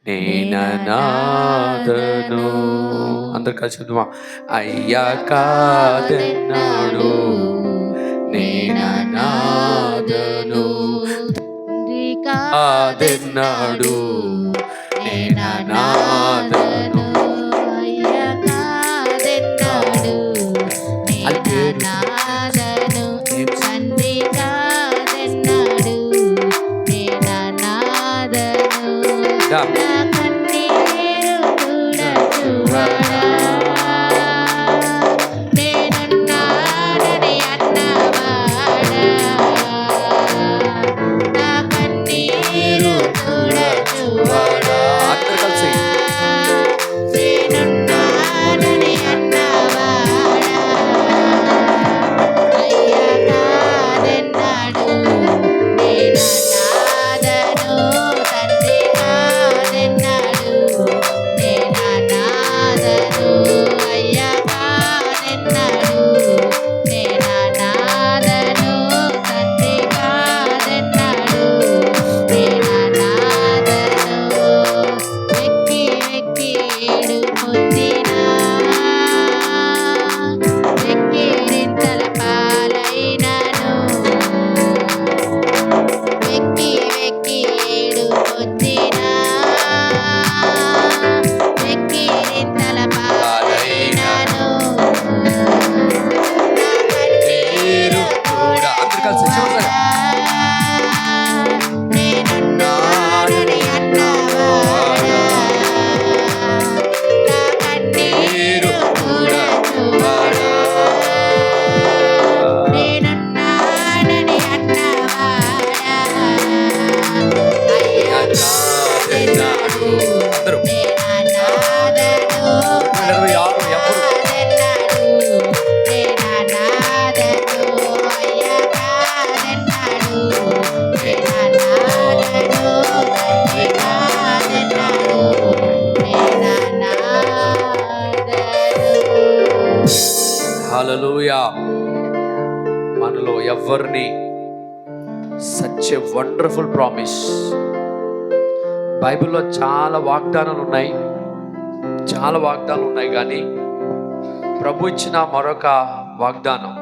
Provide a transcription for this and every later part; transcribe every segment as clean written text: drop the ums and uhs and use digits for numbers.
నేననాథను. అందరు కలిసి చదువా. అయ్యా కాదన్నాడు నేననాథను, కాదన్నాడు నేననాథను. అయ్యా కాదన్నాడు నేననాథను, తండ్రి కాదన్నాడు నేననాథను. నా కన్నీరు తుడచువాడా, నేనున్నానని అన్నవాడా. నా కన్నీరు తుడచువాడా, అందరు కలిసి నేనున్నానని అన్నవాడా. అయ్యా కాదన్నాడు నేననాథను, తండ్రి కాదన్నాడు నేననాథను. అయ్యా కాదన్నాడు నేననాథను, తండ్రి కాదన్నాడు నేననాథను. వెక్కి వెక్కి ఏడుపొందినా, వెక్కిరింతల పాలైనను. వెక్కి వెక్కి ఏడుపొందినా, వెక్కిరింతల పాలైనను. నా కన్నీరు కూడా అందరు కలిసి చూడండి. నేనున్నానని అన్నవాడా. నా కన్నీరు తుడచువాడా, నేనున్నానని అన్నవాడా. అయ్యా కాదన్నాడు అందరూ నేననాథను, 26 ఎప్పుడు కాదన్నాడు నేననాథను. అయ్యా కాదన్నాడు నేననాథను, తండ్రి కాదన్నాడు నేననాథను. హల్లెలూయా. మనలో ఎవరిని సచ్ ఎ వండర్ఫుల్ ప్రామిస్. బైబిల్లో చాలా వాగ్దానాలు ఉన్నాయి, చాలా వాగ్దానాలు ఉన్నాయి, కానీ ప్రభు ఇచ్చిన మరొక వాగ్దానం,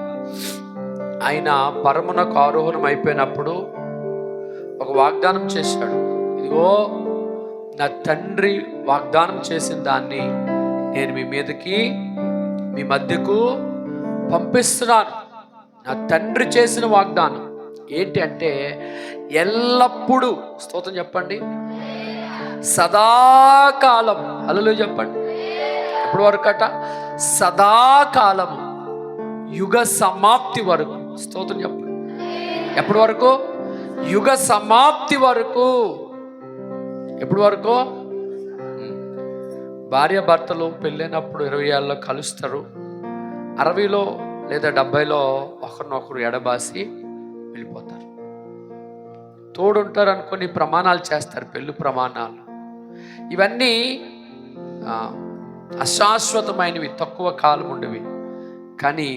ఆయన పరమునకు ఆరోహణం అయిపోయినప్పుడు ఒక వాగ్దానం చేశాడు. ఇదిగో నా తండ్రి వాగ్దానం చేసిన దాన్ని నేను మీ మీదకి, మీ మధ్యకు పంపిస్తున్నాను. నా తండ్రి చేసిన వాగ్దానం ఏంటి అంటే, ఎల్లప్పుడూ, స్తోత్రం చెప్పండి, సదాకాలం, హల్లెలూయా చెప్పండి. ఎప్పటి వరకు అట? సదాకాలము, యుగ సమాప్తి వరకు. స్తోత్రం చెప్పండి. ఎప్పటి వరకు? యుగ సమాప్తి వరకు. ఎప్పటి వరకు? భార్య భర్తలు పెళ్ళైనప్పుడు 20 ఏళ్ళలో కలుస్తారు, 60లో లేదా 70లో ఒకరినొకరు ఎడబాసి వెళ్ళిపోతారు. తోడుంటారు అనుకొని ప్రమాణాలు చేస్తారు, పెళ్లి ప్రమాణాలు. ఇవన్నీ అశాశ్వతమైనవి, తక్కువ కాలం ఉండేవి. కానీ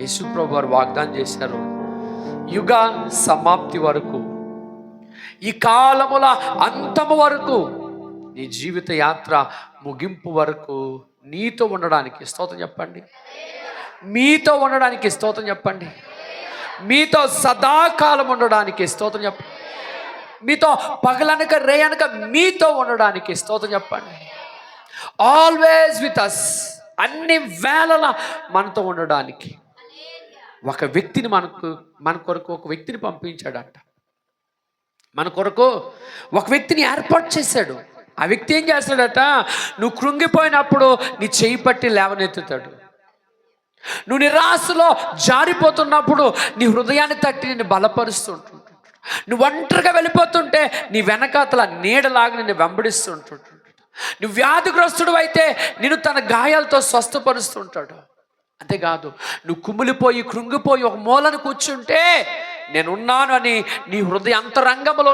యేసుప్రభు వారు వాగ్దానం చేశారు, యుగ సమాప్తి వరకు, ఈ కాలముల అంతము వరకు, నీ జీవిత యాత్ర ముగింపు వరకు నీతో ఉండడానికి, స్తోత్రం చెప్పండి, మీతో ఉండడానికి, స్తోత్రం చెప్పండి, మీతో సదాకాలం ఉండడానికి, స్తోత్రం చెప్పండి, మీతో పగలనక రేయనక మీతో ఉండడానికి, స్తోత్రం చెప్పండి. ఆల్వేస్ విత్ అస్, అన్ని వేళలా మనతో ఉండడానికి ఒక వ్యక్తిని మన కొరకు ఒక వ్యక్తిని పంపించాడంట. మన కొరకు ఒక వ్యక్తిని ఏర్పాటు చేశాడు. ఆ వ్యక్తి ఏం చేస్తాడట? నువ్వు కృంగిపోయినప్పుడు నీ చేయి పట్టి లేవనెత్తుతాడు. నువ్వు నిరాశలో జారిపోతున్నప్పుడు నీ హృదయాన్ని తట్టి నిన్ను బలపరుస్తుంటుంటాడు. నువ్వు ఒంటరిగా వెళ్ళిపోతుంటే నీ వెనకాతల నీడలాగా నిన్ను వెంబడిస్తుంటుంటాడు. నువ్వు వ్యాధిగ్రస్తుడు అయితే నిన్ను తన గాయాలతో స్వస్థపరుస్తుంటాడు. అంతేకాదు, నువ్వు కుమిలిపోయి కృంగిపోయి ఒక మూలను కూర్చుంటే నేనున్నాను అని నీ హృదయ అంతరంగంలో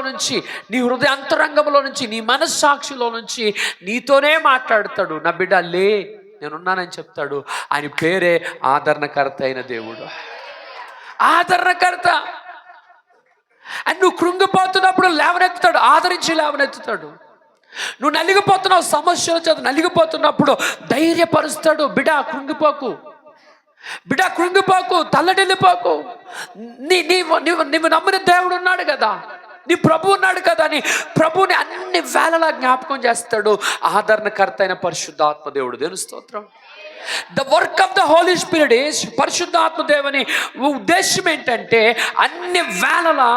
నుంచి నీ మనస్సాక్షిలో నుంచి నీతోనే మాట్లాడతాడు. నా బిడ్డ లే, నేనున్నానని చెప్తాడు. ఆయన పేరే ఆదరణకర్త అయిన దేవుడు. ఆదరణకర్త. అండ్ నువ్వు కృంగిపోతున్నప్పుడు లేవనెత్తుతాడు, ఆదరించి లేవనెత్తుతాడు. నువ్వు నలిగిపోతున్నావు, సమస్యల చేత నలిగిపోతున్నప్పుడు ధైర్యపరుస్తాడు. బిడ్డ కృంగిపోకు, బిడ్డ కృంగిపోకు, తల్లడిల్లిపోకు. నీవు నమ్మిన దేవుడు ఉన్నాడు కదా, నీ ప్రభు ఉన్నాడు కదా అని ప్రభువుని అన్ని వేళలా జ్ఞాపకం చేస్తాడు. ఆదరణకర్త అయిన పరిశుద్ధాత్మ దేవుడు. దేవుని స్తోత్రం. The work of the holy spirit is, పరిశుద్ధాత్మ దేవుని ఉద్దేశం ఏంటంటే అన్ని వేళలా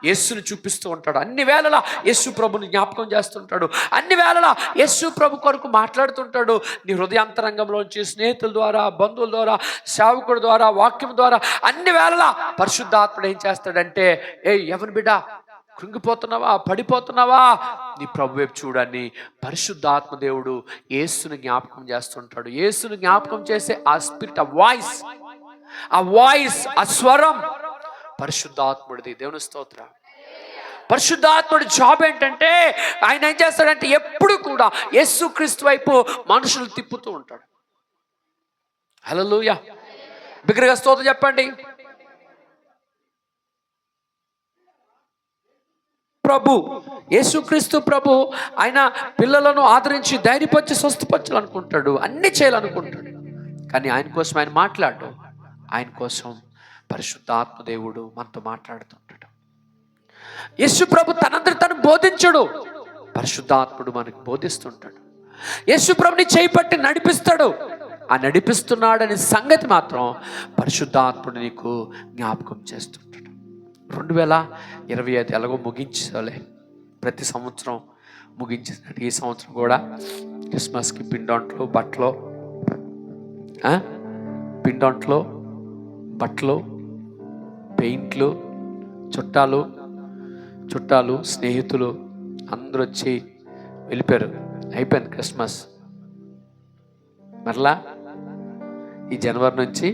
యేసుని చూపిస్తూ ఉంటాడు, అన్ని వేళలా యేసు ప్రభుని జ్ఞాపకం చేస్తుంటాడు, అన్ని వేళలా యేసు ప్రభు కొరకు మాట్లాడుతుంటాడు. నీ హృదయాంతరంగంలోంచి స్నేహితుల ద్వారా, బంధువుల ద్వారా, సేవకుడి ద్వారా, వాక్యం ద్వారా అన్ని వేళలా పరిశుద్ధాత్ముడు ఏం చేస్తాడంటే, ఎవరి బిడ్డ కృంగిపోతున్నావా, పడిపోతున్నావా, నీ ప్రభు వైపు చూడని పరిశుద్ధాత్మ దేవుడు యేసుని జ్ఞాపకం చేస్తుంటాడు. యేసుని జ్ఞాపకం చేసే ఆ స్పిరిట్, ఆ వాయిస్, ఆ స్వరం పరిశుద్ధాత్ముడిది. దేవుని స్తోత్రం. పరిశుద్ధాత్ముడి జాబ్ ఏంటంటే ఆయన ఏం చేస్తాడంటే ఎప్పుడు కూడా యేసుక్రీస్తు వైపు మనుషులు తిప్పుతూ ఉంటాడు. హల్లెలూయా. బిగ్గరగా స్తోత్రం చెప్పండి. ప్రభు యేసుక్రీస్తు ప్రభు ఆయన పిల్లలను ఆదరించి ధైర్యపరిచి స్వస్థపరచాలనుకుంటాడు, అన్ని చేయాలనుకుంటాడు. కానీ ఆయన కోసం ఆయన మాట్లాడు, ఆయన కోసం పరిశుద్ధాత్మ దేవుడు మనతో మాట్లాడుతుంటాడు. యేసు ప్రభు తనందరి తను బోధించడు, పరిశుద్ధాత్ముడు మనకు బోధిస్తుంటాడు. యేసు ప్రభుని చేపట్టి నడిపిస్తాడు. ఆ నడిపిస్తున్నాడనే సంగతి మాత్రం పరిశుద్ధాత్ముడు నీకు జ్ఞాపకం చేస్తుంటాడు. 2025 ఎలాగో ముగించాలే, ప్రతి సంవత్సరం ముగించినట్టు ఈ సంవత్సరం కూడా క్రిస్మస్కి పిండొంట్లు, బట్టలు, పెయింట్లు, చుట్టాలు, స్నేహితులు అందరూ వచ్చి వెళ్ళిపోయారు. అయిపోయింది క్రిస్మస్. మరలా ఈ జనవరి నుంచి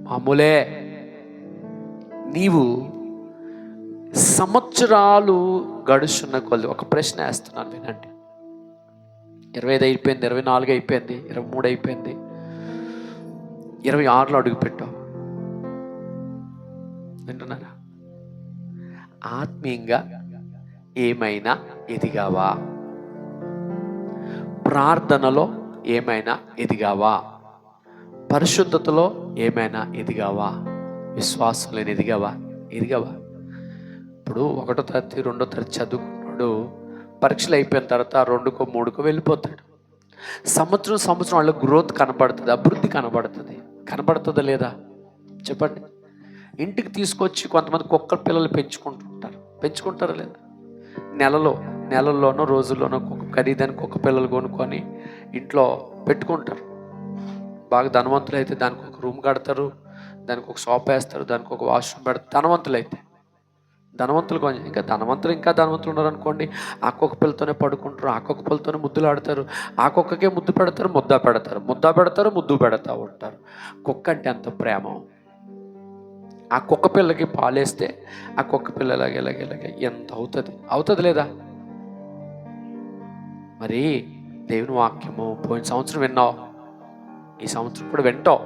మామూలే. నీవు సంవత్సరాలు గడుస్తున్న కొద్ది ఒక ప్రశ్న వేస్తున్నాను, వినండి. 25 అయిపోయింది, 24 అయిపోయింది, 23 అయిపోయింది, 26లో అడుగుపెట్టావు. వింటున్నారా? ఆత్మీయంగా ఏమైనా ఎదిగావా? ప్రార్థనలో ఏమైనా ఎదిగావా? పరిశుద్ధతలో ఏమైనా ఎదిగావా? విశ్వాసంలో ఎదిగావా? ఇప్పుడు 1వ తరగతి 2వ తరగతి చదువుకున్నాడు, పరీక్షలు అయిపోయిన తర్వాత 2కో 3కో వెళ్ళిపోతాడు. సంవత్సరం వాళ్ళ గ్రోత్ కనబడుతుంది, అభివృద్ధి కనబడుతుందా లేదా చెప్పండి? ఇంటికి తీసుకొచ్చి కొంతమంది కుక్క పిల్లలు పెంచుకుంటారా లేదా? నెలల్లోనో రోజుల్లోనో ఖరీదైన కుక్క పిల్లలు కొనుక్కొని ఇంట్లో పెట్టుకుంటారు. బాగా ధనవంతులు అయితే దానికి ఒక రూమ్ కడతారు, దానికి ఒక సోఫా వేస్తారు, దానికి ఒక వాష్రూమ్ పెడతారు. ధనవంతులు కొంచెం ఇంకా ధనవంతులు ఉన్నారు అనుకోండి, ఆ కుక్క పిల్లతోనే పడుకుంటారు, ఆ కుక్క పిల్లతోనే ముద్దులు ఆడతారు, ఆ కుక్కకే ముద్దు పెడతారు, ముద్దు పెడతా ఉంటారు. కుక్క అంటే అంత ప్రేమ. ఆ కుక్క పిల్లకి పాలేస్తే ఆ కుక్క పిల్ల ఇలాగే ఎంత అవుతుంది లేదా? మరి దేవుని వాక్యము పోయిన సంవత్సరం విన్నావు, ఈ సంవత్సరం కూడా వింటావు,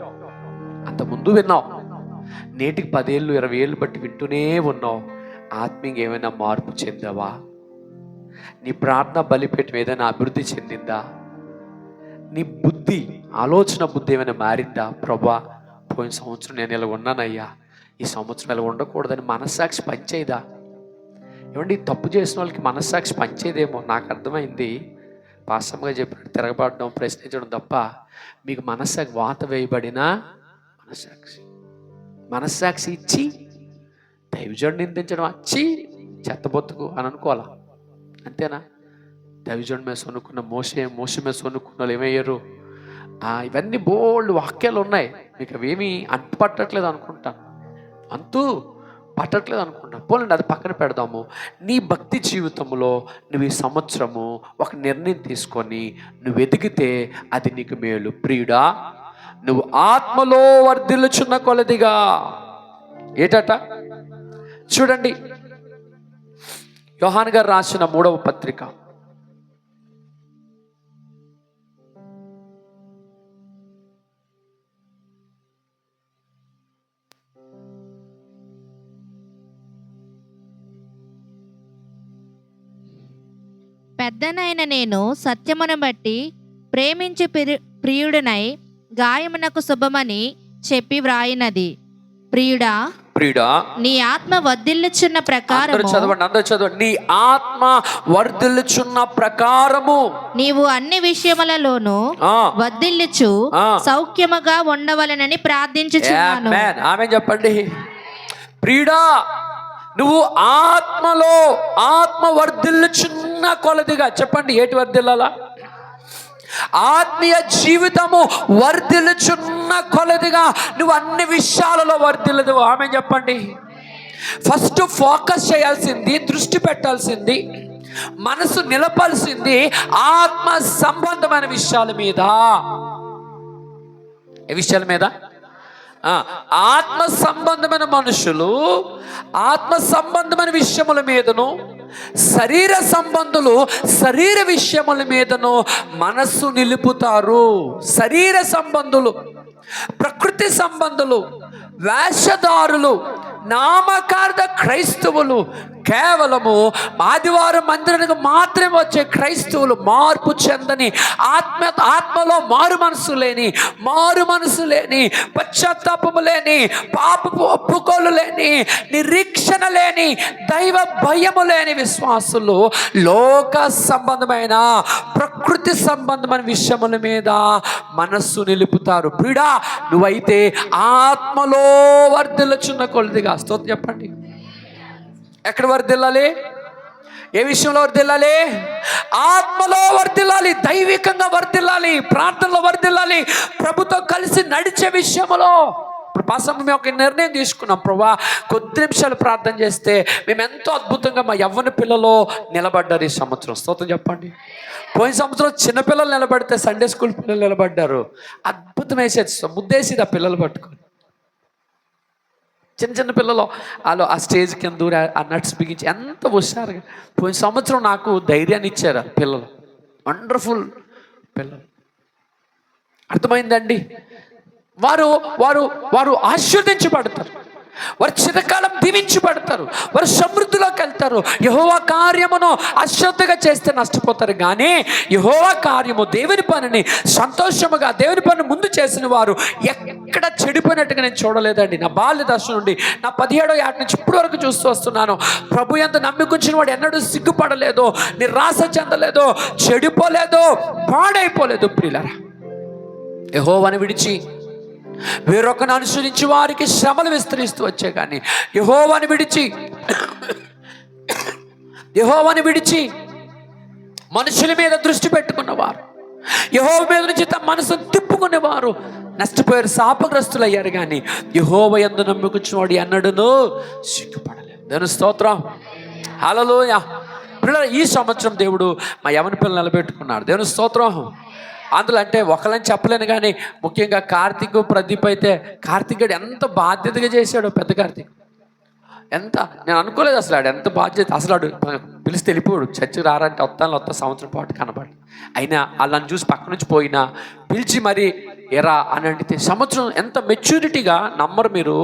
అంత ముందు విన్నావు, నేటికి 10 ఏళ్ళు 20 ఏళ్ళు బట్టి వింటూనే ఉన్నావు. ఆత్మీయంగా ఏమైనా మార్పు చెందావా? నీ ప్రార్థన బలిపీఠం ఏదైనా అభివృద్ధి చెందిందా? నీ ఆలోచన బుద్ధి ఏమైనా మారిందా? ప్రభా, పోయిన సంవత్సరం నేను ఇలా ఉన్నానయ్యా, ఈ సంవత్సరం ఇలా ఉండకూడదని మనస్సాక్షి పనిచేయదా? ఏమండి, తప్పు చేసిన వాళ్ళకి మనస్సాక్షి పనిచేయదేమో. నాకు అర్థమైంది, పాసంగా చెప్పినట్టు తిరగబడడం, ప్రశ్నించడం తప్ప మీకు మనస్సాక్షి వాత వేయబడిన మనస్సాక్షి ఇచ్చి దైవజుడిని నిందించడం వచ్చి చెత్తబొత్తుకు అని అనుకోవాలా? అంతేనా? దైవజుడి మీద సొనుక్కున్న మోసే మీద సొనుక్కున్న వాళ్ళు ఏమయ్యారు? ఇవన్నీ బోల్డ్ వాక్యాలు ఉన్నాయి, మీకు అవేమీ అంతు పట్టట్లేదు అనుకుంటాను. పోలండి, అది పక్కన పెడదాము. నీ భక్తి జీవితంలో నువ్వు ఈ సంవత్సరము ఒక నిర్ణయం తీసుకొని నువ్వు ఎదిగితే అది నీకు మేలు. ప్రియుడా, నువ్వు ఆత్మలో వర్ధిల్లుచున్న కొలదిగా ఏటట చూడండి, యోహాను గారు రాసిన 3వ పత్రిక పెద్దనైన నేను సత్యమును బట్టి ప్రేమించి ప్రియుడినై గాయమునకు శుభమని చెప్పి వ్రాయినది. ప్రియుడా, ప్రియుడా, నీ ఆత్మ వర్ధిల్లుచున్న ప్రకారము, అందరూ చదవండి, నీ ఆత్మ వర్ధిల్లుచున్న ప్రకారము నీవు అన్ని విషయములలోనూ వర్ధిల్లుచు సౌఖ్యముగా ఉండవలెనని ప్రార్థించుచున్నాను. ఆమె చెప్పండి. ప్రియుడా, నువ్వు ఆత్మలో ఆత్మ వర్ధిల్లుచున్న కొలదిగా, చెప్పండి ఏటి వర్ధిల్లాలా? ఆత్మీయ జీవితము వర్ధిల్లుచున్న కొలదిగా నువ్వు అన్ని విషయాలలో వర్ధిల్లదు. ఆమె చెప్పండి. ఫస్ట్ ఫోకస్ చేయాల్సింది, దృష్టి పెట్టాల్సింది, మనసు నిలపాల్సింది ఆత్మ సంబంధమైన విషయాల మీద. ఏ విషయాల మీద? ఆత్మ సంబంధమైన మనుషులు ఆత్మ సంబంధమైన విషయముల మీదను, శరీర సంబంధులు శరీర విషయముల మీదను మనస్సు నిలుపుతారు. శరీర సంబంధులు, ప్రకృతి సంబంధులు, వేషధారులు, నామకార్థ క్రైస్తవులు, కేవలము ఆదివారం మందిరానికి మాత్రమే వచ్చే క్రైస్తవులు, మార్పు చెందని ఆత్మలో మారు మనసు లేని పశ్చాత్తాపము లేని, పాపపు ఒప్పుకోలు లేని, నిరీక్షణ లేని, దైవ భయము లేని విశ్వాసులు లోక సంబంధమైన, ప్రకృతి సంబంధమైన విషయముల మీద మనస్సు నిలుపుతారు. ప్రియుడా, నువ్వైతే ఆత్మలో వర్ధిల్లుచున్న కొలదిగా, స్తోత్రం చెప్పండి. ఎక్కడ వర్ధిల్లాలి? ఏ విషయంలో వర్ధిల్లాలి? ఆత్మలో వర్ధిల్లాలి, దైవికంగా వర్ధిల్లాలి, ప్రార్థనలో వర్ధిల్లాలి, ప్రభుతో కలిసి నడిచే విషయంలో. ఇప్పుడు పాసం మేము ఒక నిర్ణయం తీసుకున్నాం, ప్రభా కొద్ది నిమిషాలు ప్రార్థన చేస్తే మేము ఎంతో అద్భుతంగా మా యవ్వన పిల్లలు నిలబడ్డారు ఈ సంవత్సరం. స్తోత్రం చెప్పండి. పోయిన సంవత్సరం చిన్నపిల్లలు నిలబడితే సండే స్కూల్ పిల్లలు నిలబడ్డారు. అద్భుతం వేసేది, ముద్దేసేది ఆ పిల్లలు పట్టుకొని. చిన్న పిల్లలు వాళ్ళు ఆ స్టేజ్ కింద దూరి ఆ నట్స్ బిగించి ఎంత హుషారుగా. పోయిన సంవత్సరం నాకు ధైర్యాన్ని ఇచ్చారు ఆ పిల్లలు, వండర్ఫుల్ పిల్లలు. అర్థమైందండి? వారు వారు వారు ఆశీర్వదించబడతారు, వారు చిరకాలం దీవించబడతారు, వారు సమృద్ధిలోకి వెళ్తారు. యెహోవా కార్యమును అశ్రద్ధగా చేస్తే నష్టపోతారు, కానీ యెహోవా కార్యము, దేవుని పనిని సంతోషముగా దేవుని పని ముందు చేసిన వారు ఎక్కడ చెడిపోయినట్టుగా నేను చూడలేదండి. నా బాల్య దశ నుండి, నా 17వ ఏట నుంచి ఇప్పటి వరకు చూస్తూ వస్తున్నాను. ప్రభు యందు నమ్మికుంచిన వాడు ఎన్నడూ సిగ్గుపడలేదు, నిరాశ చెందలేదు, చెడిపోలేదు, పాడైపోలేదు. ప్రియులారా, యెహోవాను విడిచి వేరొకను అనుసరించి వారికి శ్రమలు విస్తరిస్తూ వచ్చే, కానీ యెహోవాను విడిచి మనుషుల మీద దృష్టి పెట్టుకున్నవారు, యెహోవా మీద నుంచి తమ మనసును తిప్పుకునేవారు నష్టపోయారు, శాపగ్రస్తులు అయ్యారు. కానీ యెహోవా యందు నమ్మికుంచువాడు ఎన్నడూనూ సిగ్గుపడలేదు. దేవుని స్తోత్రం, హల్లెలూయా. పిల్లలు, ఈ సంవత్సరం దేవుడు మా యవన పిల్లలు నిలబెట్టుకున్నాడు. దేవుని స్తోత్రం. అందులో అంటే ఒకళ్ళని చెప్పలేను, కానీ ముఖ్యంగా కార్తీక్, ప్రదీప్ అయితే కార్తీక్ గడు ఎంత బాధ్యతగా చేశాడు. పెద్ద కార్తీక్ ఎంత, నేను అనుకోలేదు అసలు ఆడు ఎంత బాధ్యత. అసలు ఆడు పిలిస్తే వెళ్ళిపోయాడు, చర్చికి రారంటే వస్తా సంవత్సరం పాటు కనబడి. అయినా వాళ్ళని చూసి పక్క నుంచి పోయినా పిలిచి మరి ఎరా అని అడిగితే సంవత్సరం ఎంత మెచ్యూరిటీగా నమ్మరు మీరు.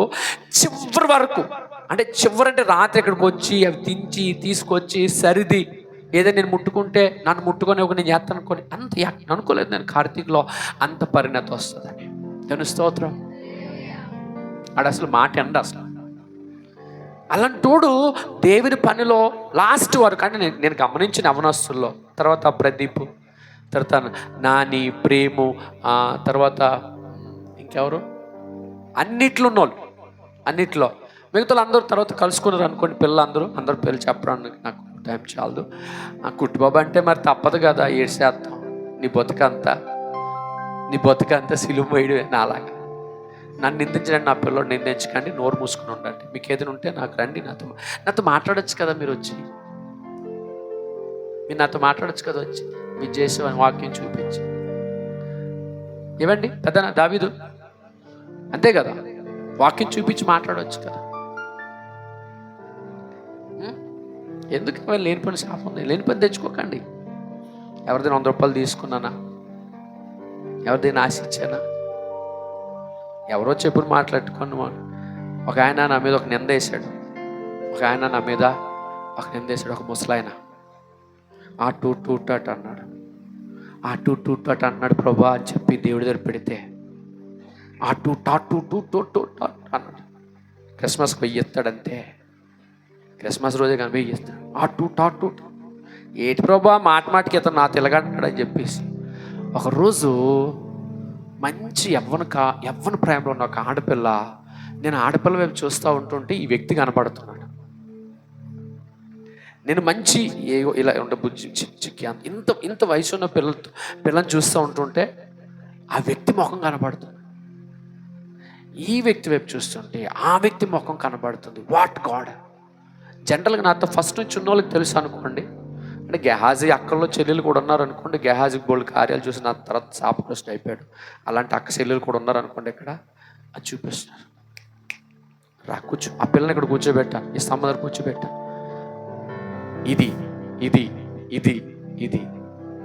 చివరి వరకు, అంటే చివరంటే రాత్రి ఇక్కడికి వచ్చి అవి తించి తీసుకొచ్చి సరిది, ఏదో నేను ముట్టుకుంటే నన్ను ముట్టుకొని ఒక నేను చేస్తాను అనుకోని అంత అనుకోలేదు నేను కార్తీక్లో అంత పరిణతి వస్తుందని. దాని స్తోత్రం. ఆడ అసలు మాట ఎండ అసలు అలాంటోడు దేవుని పనిలో లాస్ట్ వరకు, అంటే నేను గమనించిన అవనస్తుల్లో, తర్వాత ప్రదీప్, తర్వాత నాని, ప్రేము, తర్వాత ఇంకెవరు, అన్నిట్లో మిగతా అందరూ తర్వాత కలుసుకున్నారు అనుకోండి. పిల్లలందరూ పేర్లు చెప్పడానికి నాకు టైం చాలదు. కుట్టుబాబు అంటే మరి తప్పదు కదా, ఏడ్చేస్తాం. నీ బతుకంతా సిలువ వేయడమే. నాలాగా నన్ను నిందించండి, నా పిల్లలు నిందించకండి, నోరు మూసుకుని ఉండండి. మీకు ఏదైనా ఉంటే నాకు రండి, నాతో మాట్లాడచ్చు కదా, మీరు నాతో మాట్లాడచ్చు కదా, వచ్చి మీరు చేసే వాక్యం చూపించి ఇవ్వండి. పెద్ద దావీదు అంతే కదా, వాక్యం చూపించి మాట్లాడవచ్చు కదా. ఎందుకు లేని పని శాపం ఉంది, లేని పని తెచ్చుకోకండి. ఎవరిదైనా 100 రూపాయలు తీసుకున్నానా, ఎవరిదైనా ఆశించానా, ఎవరో చెప్పులు మాట్లాడుకుని. ఒక ఆయన నా మీద ఒక నింద వేసాడు, ఒక ముసలాయన ఆ టూట అన్నాడు. ఆ టూట అన్నాడు ప్రభా అని చెప్పి దేవుడి దగ్గర పెడితే ఆ టూ అన్నాడు. క్రిస్మస్కి వెయ్యి ఎత్తాడంతే. క్రిస్మస్ రోజే కానీ వెయ్యి ఎత్తాడు. ఆ టూ ఏటి ప్రభా మాటికి ఇతను నా తిలగంటాడని చెప్పేసి ఒకరోజు మంచి యవ్వన ప్రేమలో ఉన్న ఒక ఆడపిల్ల, నేను ఆడపిల్ల వైపు చూస్తూ ఉంటుంటే ఈ వ్యక్తి కనపడుతున్నాడు. నేను మంచి ఇలా ఉండే బుజ్జి చిక్కి ఇంత వయసు ఉన్న పిల్లని చూస్తూ ఉంటుంటే ఆ వ్యక్తి ముఖం కనబడుతుంది. ఈ వ్యక్తి వైపు చూస్తుంటే ఆ వ్యక్తి ముఖం కనబడుతుంది. What God! జనరల్గా నాతో ఫస్ట్ నుంచి ఉన్న వాళ్ళకి తెలుసు అనుకోండి. అంటే గెహాజీ అక్కల్లో చెల్లెలు కూడా ఉన్నారు అనుకోండి. గెహాజీ బోల్డ్ కార్యాలు చూసి నా తర్వాత శాపగ్రస్తుడు అయిపోయాడు. అలాంటి అక్క చెల్లెలు కూడా ఉన్నారు అనుకోండి. ఇక్కడ అది చూపిస్తున్నారు. రా కూర్చో, ఆ పిల్లని ఇక్కడ కూర్చోబెట్టా, ఈ స్తంభం దగ్గర కూర్చోబెట్టా. ఇది ఇది ఇది ఇది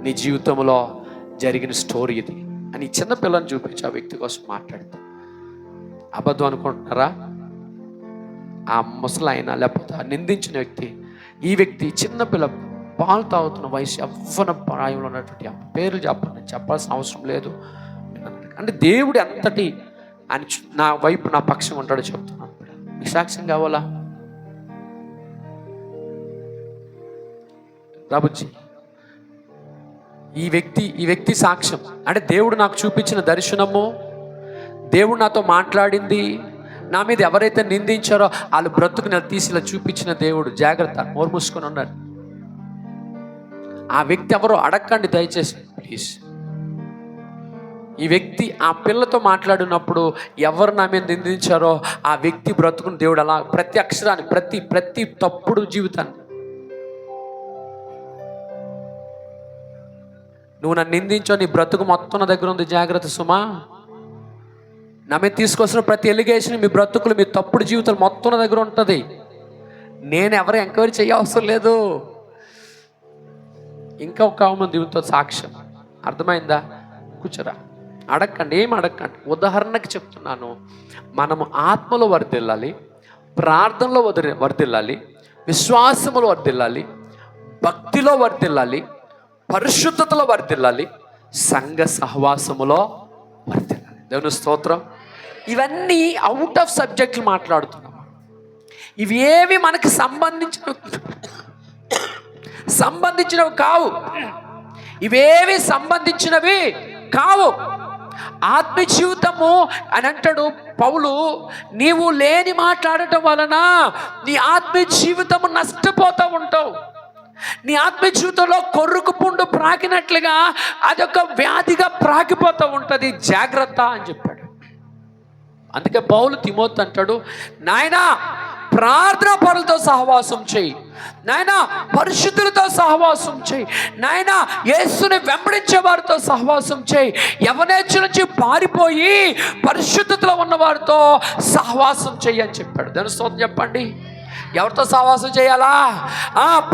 నీ జీవితంలో జరిగిన స్టోరీ ఇది అని చిన్న పిల్లని చూపించి ఆ వ్యక్తి కోసం మాట్లాడితే అబద్ధం అనుకుంటున్నారా? ఆ ముసలాయన లేకపోతే నిందించిన వ్యక్తి, ఈ వ్యక్తి చిన్నపిల్ల పాలు తాగుతున్న వయసు యవ్వన ప్రాయంలో ఉన్నటువంటి పేర్లు చెప్పాల్సిన అవసరం లేదు. అంటే దేవుడు ఎంతటి అని నా వైపు నా పక్షం ఉంటాడో చెప్తున్నాను. మీ సాక్ష్యం కావాలా? రాబుజ్జి ఈ వ్యక్తి సాక్ష్యం. అంటే దేవుడు నాకు చూపించిన దర్శనము, దేవుడు నాతో మాట్లాడింది, నా మీద ఎవరైతే నిందించారో వాళ్ళు బ్రతుకుని తీసి ఇలా చూపించిన దేవుడు. జాగ్రత్త, నోరు మూసుకొని ఉన్నారు. ఆ వ్యక్తి ఎవరో అడగండి దయచేసి ప్లీజ్. ఈ వ్యక్తి ఆ పిల్లతో మాట్లాడినప్పుడు ఎవరు నా మీద నిందించారో ఆ వ్యక్తి బ్రతుకుని దేవుడు అలా ప్రతి అక్షరాన్ని ప్రతి తప్పుడు జీవితాన్ని, నువ్వు నన్ను నిందించో నీ బ్రతుకు మొత్తం నా దగ్గర ఉంది, జాగ్రత్త సుమా. నా మీద తీసుకొస్తున్న ప్రతి ఎలిగేషన్ మీ బ్రతుకులు, మీ తప్పుడు జీవితాలు మొత్తం నా దగ్గర ఉంటుంది. నేను ఎవరు ఎంక్వైరీ చేయవసరం లేదు. ఇంకా ఒక ఆమె దీంతో సాక్ష్యం. అర్థమైందా? కూర్చోరా, అడగండి, ఏం అడగండి. ఉదాహరణకి చెప్తున్నాను, మనము ఆత్మలో వర్ధిల్లాలి, ప్రార్థనలో వర్ధిల్లాలి, విశ్వాసములో వర్ధిల్లాలి, భక్తిలో వర్ధిల్లాలి, పరిశుద్ధతలో వర్ధిల్లాలి, సంఘ సహవాసములో వర్ధిల్లాలి. దేవుని స్తోత్రం. ఇవన్నీ అవుట్ ఆఫ్ సబ్జెక్టులు మాట్లాడుతున్నాం. ఇవి ఏవి మనకి సంబంధించినవి కావు. ఇవేవి సంబంధించినవి కావు. ఆత్మ జీవితము అని అంటాడు పౌలు, నీవు లేని మాట్లాడటం వలన నీ ఆత్మ జీవితము నష్టపోతూ ఉంటావు. నీ ఆత్మ జీవితంలో కొర్రుకు పుండు ప్రాకినట్లుగా అదొక వ్యాధిగా ప్రాకిపోతూ ఉంటుంది. జాగ్రత్త అని చెప్పాడు. అందుకే పౌలు తిమోతి అంటాడు, నాయనా ప్రార్థనా పరులతో సహవాసం చేయి, నాయనా పరిశుద్ధులతో సహవాసం చేయి, నాయనా యేసుని వెంబడించే వారితో సహవాసం చేయి, యవనేచ్ఛ నుంచి పారిపోయి పరిశుద్ధతలో ఉన్న వారితో సహవాసం చేయి అని చెప్పాడు. దాని స్తోత్రం చెప్పండి. ఎవరితో సహవాసం చేయాలా?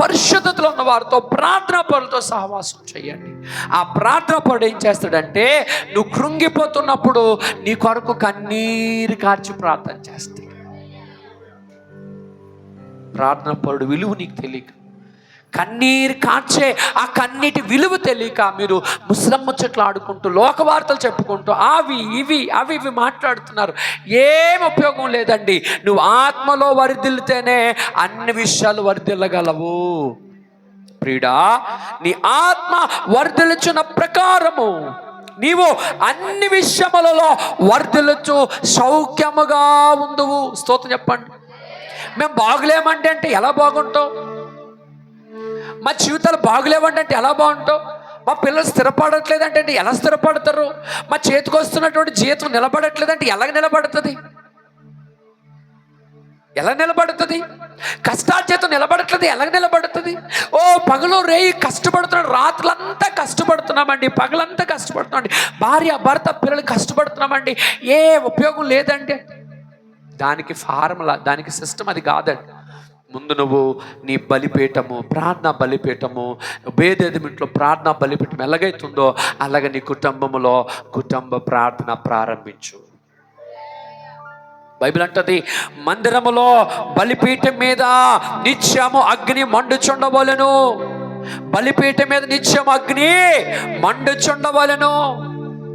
పరిశుద్ధతలో ఉన్న వారితో, ప్రార్థనా పరులతో సహవాసం చేయండి. ఆ ప్రార్థనా పరుడు ఏం చేస్తాడంటే, నువ్వు కృంగిపోతున్నప్పుడు నీ కొరకు కన్నీరు కార్చి ప్రార్థన చేస్తాడు. ప్రార్థనా పరుడు విలువ నీకు తెలియక, కన్నీరు కార్చే ఆ కన్నీటి విలువ తెలియక మీరు ముసలమ్మ చెట్లు ఆడుకుంటూ లోక వార్తలు చెప్పుకుంటూ అవి ఇవి మాట్లాడుతున్నారు. ఏం ఉపయోగం లేదండి. నువ్వు ఆత్మలో వర్ధిల్లితేనే అన్ని విషయాలు వర్ధిల్లగలవు. ప్రియుడా, నీ ఆత్మ వర్ధిల్లుచున్న ప్రకారము నీవు అన్ని విషయములలో వర్ధిల్లుచు సౌఖ్యముగా ఉందువు. స్తోత్రం చెప్పండి. మేము బాగులేమంటే ఎలా బాగుంటావు? మా జీవితాలు బాగులేవంటే ఎలా బాగుంటావు? మా పిల్లలు స్థిరపడట్లేదంటే ఎలా స్థిరపడతారు? మా చేతికి వస్తున్నటువంటి జీతం నిలబడట్లేదంటే ఎలా నిలబడుతుంది? ఎలా నిలబడుతుంది? కష్టార్జితం నిలబడట్లేదు, ఎలా నిలబడుతుంది? పగలు రేయి కష్టపడుతున్నాడు, రాత్రులంతా కష్టపడుతున్నామండి, పగలంతా కష్టపడుతున్నామండి, భార్య భర్త పిల్లలు కష్టపడుతున్నామండి, ఏ ఉపయోగం లేదండి. దానికి ఫార్ములా, దానికి సిస్టమ్ అది కాదండి. ముందు నువ్వు నీ బలిపీఠము, ప్రార్థనా బలిపీఠము, భేదేమింట్లో ప్రార్థనా బలిపీఠం ఎలాగైతుందో అలాగే నీ కుటుంబంలో కుటుంబ ప్రార్థన ప్రారంభించు. బైబిల్ అంటది, మందిరములో బలిపీఠం మీద నిత్యము అగ్ని మండుచుండవలెను. బలిపీఠం మీద నిత్యం అగ్ని మండుచుండవలెను.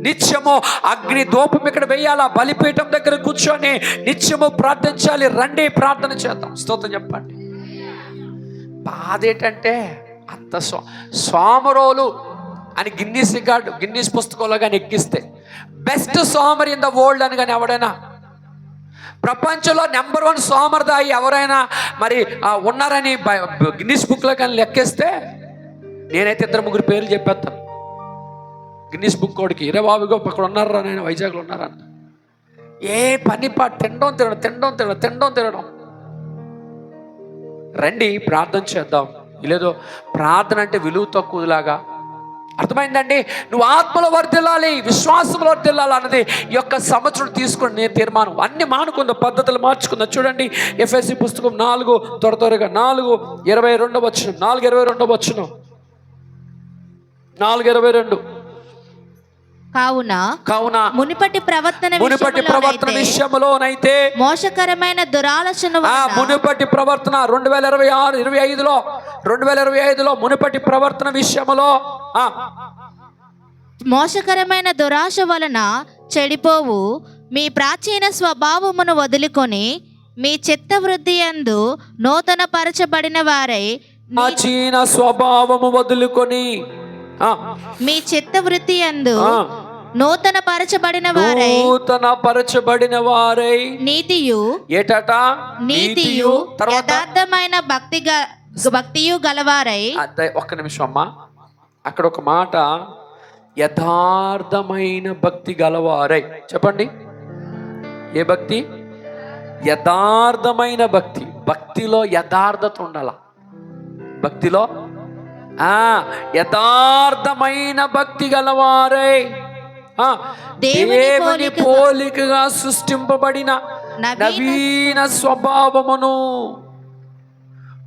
నిత్యము అగ్ని ధూపం ఇక్కడ వేయాలా, బలిపీఠం దగ్గర కూర్చొని నిత్యము ప్రార్థించాలి. రండి ప్రార్థన చేద్దాం. స్తోత్రం చెప్పండి. బాధ ఏంటంటే అంత సోమరోలు అని గిన్నీస్ పుస్తకంలో కానీ ఎక్కిస్తే బెస్ట్ సోమర్ ఇన్ ద వరల్డ్ అని కానీ ఎవడైనా, ప్రపంచంలో నెంబర్ 1 సోమర్దాయి ఎవరైనా మరి ఉన్నారని గిన్నీస్ బుక్లో కానీ లెక్కేస్తే నేనైతే 2-3 పేర్లు చెప్పేస్తాను. గిన్నీస్ బుక్ కోడికి ఇరే బాబుగో అక్కడ ఉన్నారా, నేను వైజాగ్లో ఉన్నారన్న. ఏ పని తినడం. రండి ప్రార్థన చేద్దాం. లేదో ప్రార్థన అంటే విలువ తక్కువలాగా అర్థమైందండి. నువ్వు ఆత్మలో వర్ధిల్లాలి, విశ్వాసంలో వర్ధిల్లాలి అన్నది ఈ యొక్క సంవత్సరం తీసుకుని నేను తీర్మానం. అన్ని మానుకుందా, పద్ధతులు మార్చుకుందా. చూడండి ఎఫెసీ పుస్తకం 4 త్వరగా 4:22 4:22 4:22 కావున మునుపటి ప్రవర్తన విషయంలోనైతే మోసకరమైన దురాలోచన మునుపటి ప్రవర్తన 2025లో మునుపటి ప్రవర్తన విషయంలో మోసకరమైన దురాశ వలన చెడిపోవు మీ ప్రాచీన స్వభావమును వదులుకొని మీ చిత్తవృత్తి యందు నూతన పరచబడిన వారై ప్రాచీన స్వభావము వదులుకొని మీ చిత్తవృత్తి యందు నూతన పరచబడిన వారై నీతియు యథార్థమైన భక్తియు గలవారై. ఒక్క నిమిషం అమ్మా, అక్కడ ఒక మాట, యథార్థమైన భక్తి గలవారై. చెప్పండి, ఏ భక్తి? యథార్థమైన భక్తి. భక్తిలో యథార్థత ఉండాల. భక్తిలో యథార్థమైన భక్తి గలవారై దేవుని పోలికగా సృష్టింపబడిన నవీన స్వభావమును,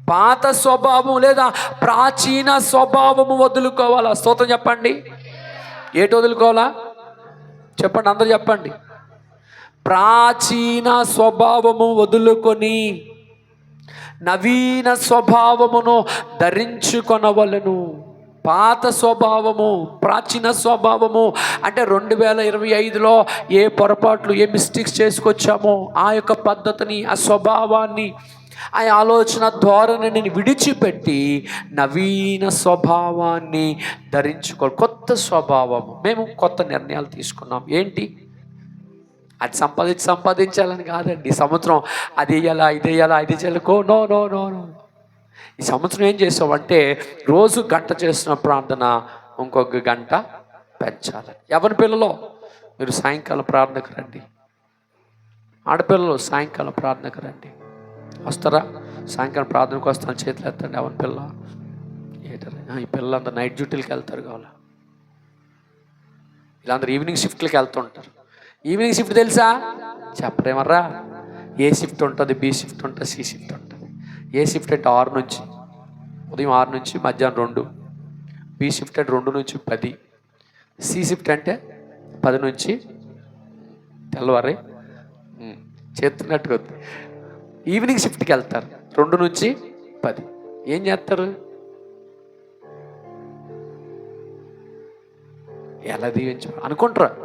పాత స్వభావం లేదా ప్రాచీన స్వభావము వదులుకోవాలా. స్తోత్రం చెప్పండి. ఏటి వదులుకోవాలా చెప్పండి, అందరూ చెప్పండి. ప్రాచీన స్వభావము వదులుకొని నవీన స్వభావమును ధరించుకొనవలెను. పాత స్వభావము, ప్రాచీన స్వభావము అంటే 2025లో ఏ పొరపాట్లు, ఏ మిస్టేక్స్ చేసుకొచ్చామో ఆ యొక్క పద్ధతిని, ఆ స్వభావాన్ని, ఆ ఆలోచన ధోరణిని విడిచిపెట్టి నవీన స్వభావాన్ని ధరించుకోవాలి. కొత్త స్వభావము. మేము కొత్త నిర్ణయాలు తీసుకున్నాం. ఏంటి? అది సంపాదించాలని కాదండి. ఈ సంవత్సరం అది వేయాలా, ఇది వేయాలా, ఇది చేయలేకో నో. ఈ సంవత్సరం ఏం చేసామంటే రోజు గంట చేస్తున్న ప్రార్థన ఇంకొక గంట పెంచాలి. ఎవరి పిల్లలో మీరు సాయంకాలం ప్రార్థనకు రండి. ఆడపిల్లలు సాయంకాలం ప్రార్థనకు రండి. వస్తారా? సాయంకాలం ప్రార్థనకు వస్తాను, చేతులు ఎత్తండి. ఎవరి పిల్ల ఏటరా? ఈ పిల్లలందరూ నైట్ డ్యూటీలకి వెళ్తారు కావాలా, వీళ్ళందరూ ఈవినింగ్ షిఫ్ట్లకి వెళ్తుంటారు. ఈవినింగ్ షిఫ్ట్ తెలుసా? చెప్పరేమర్రా. ఏ షిఫ్ట్ ఉంటుంది, బి షిఫ్ట్ ఉంటుంది, సి షిఫ్ట్ ఉంటుంది. ఏ షిఫ్ట్ అంటే 6 నుంచి, ఉదయం 6 నుంచి మధ్యాహ్నం 2. బి షిఫ్ట్ అంటే 2 నుంచి 10. సి షిఫ్ట్ అంటే 10 నుంచి తెల్లవారి చేస్తున్నట్టుగా. ఈవినింగ్ షిఫ్ట్కి వెళ్తారు 2 నుంచి 10. ఏం చేస్తారు? ఎలా దీవించు అనుకుంటారు.